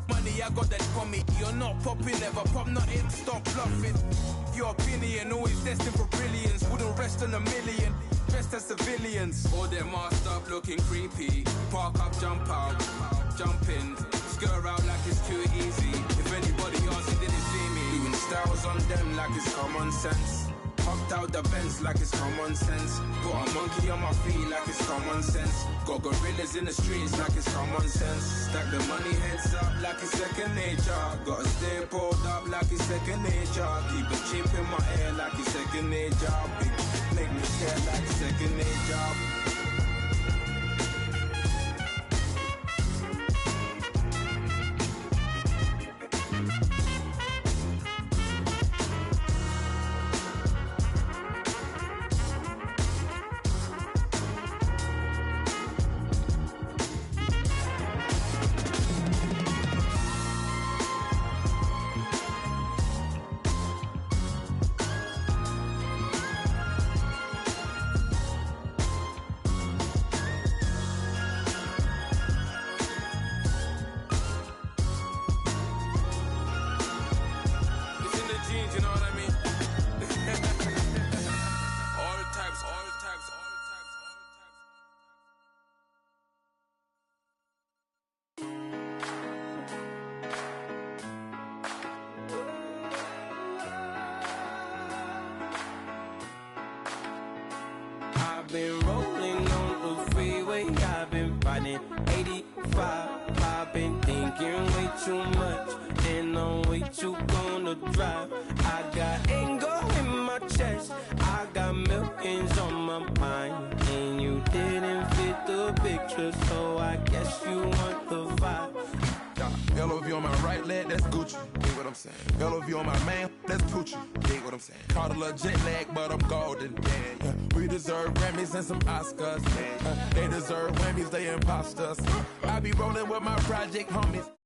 Money, I got that for me. You're not popping, never pop nothing. Stop bluffing. Your opinion always destined for brilliance. Wouldn't rest on a million. Dressed to civilians. All them masked up looking creepy. Park up, jump out, jump in. Skirt out like it's too easy. If anybody else didn't see me. Doing styles on them like it's common sense. Hopped out the Benz like it's common sense. Put a monkey on my feet like it's common sense. Got gorillas in the streets like it's common sense. Stack the money heads up like it's second nature. Gotta stay pulled up like it's second nature. Keep a chip in my ear like it's second nature. Big make me scared like second nature. I've been rolling on the freeway, I've been riding 85. I've been thinking way too much, and I'm way too gonna drive. I got anger in my chest, I got millions on my mind, and you didn't fit the picture, so I guess you want the vibe. LOV on my right leg, that's Gucci. Dig what I'm saying? LOV on my man, that's Poochie. Dig what I'm saying? Caught a little jet lag, but I'm golden. Yeah. We deserve Grammys and some Oscars. They deserve Whammies, they imposters. I be rolling with my project homies.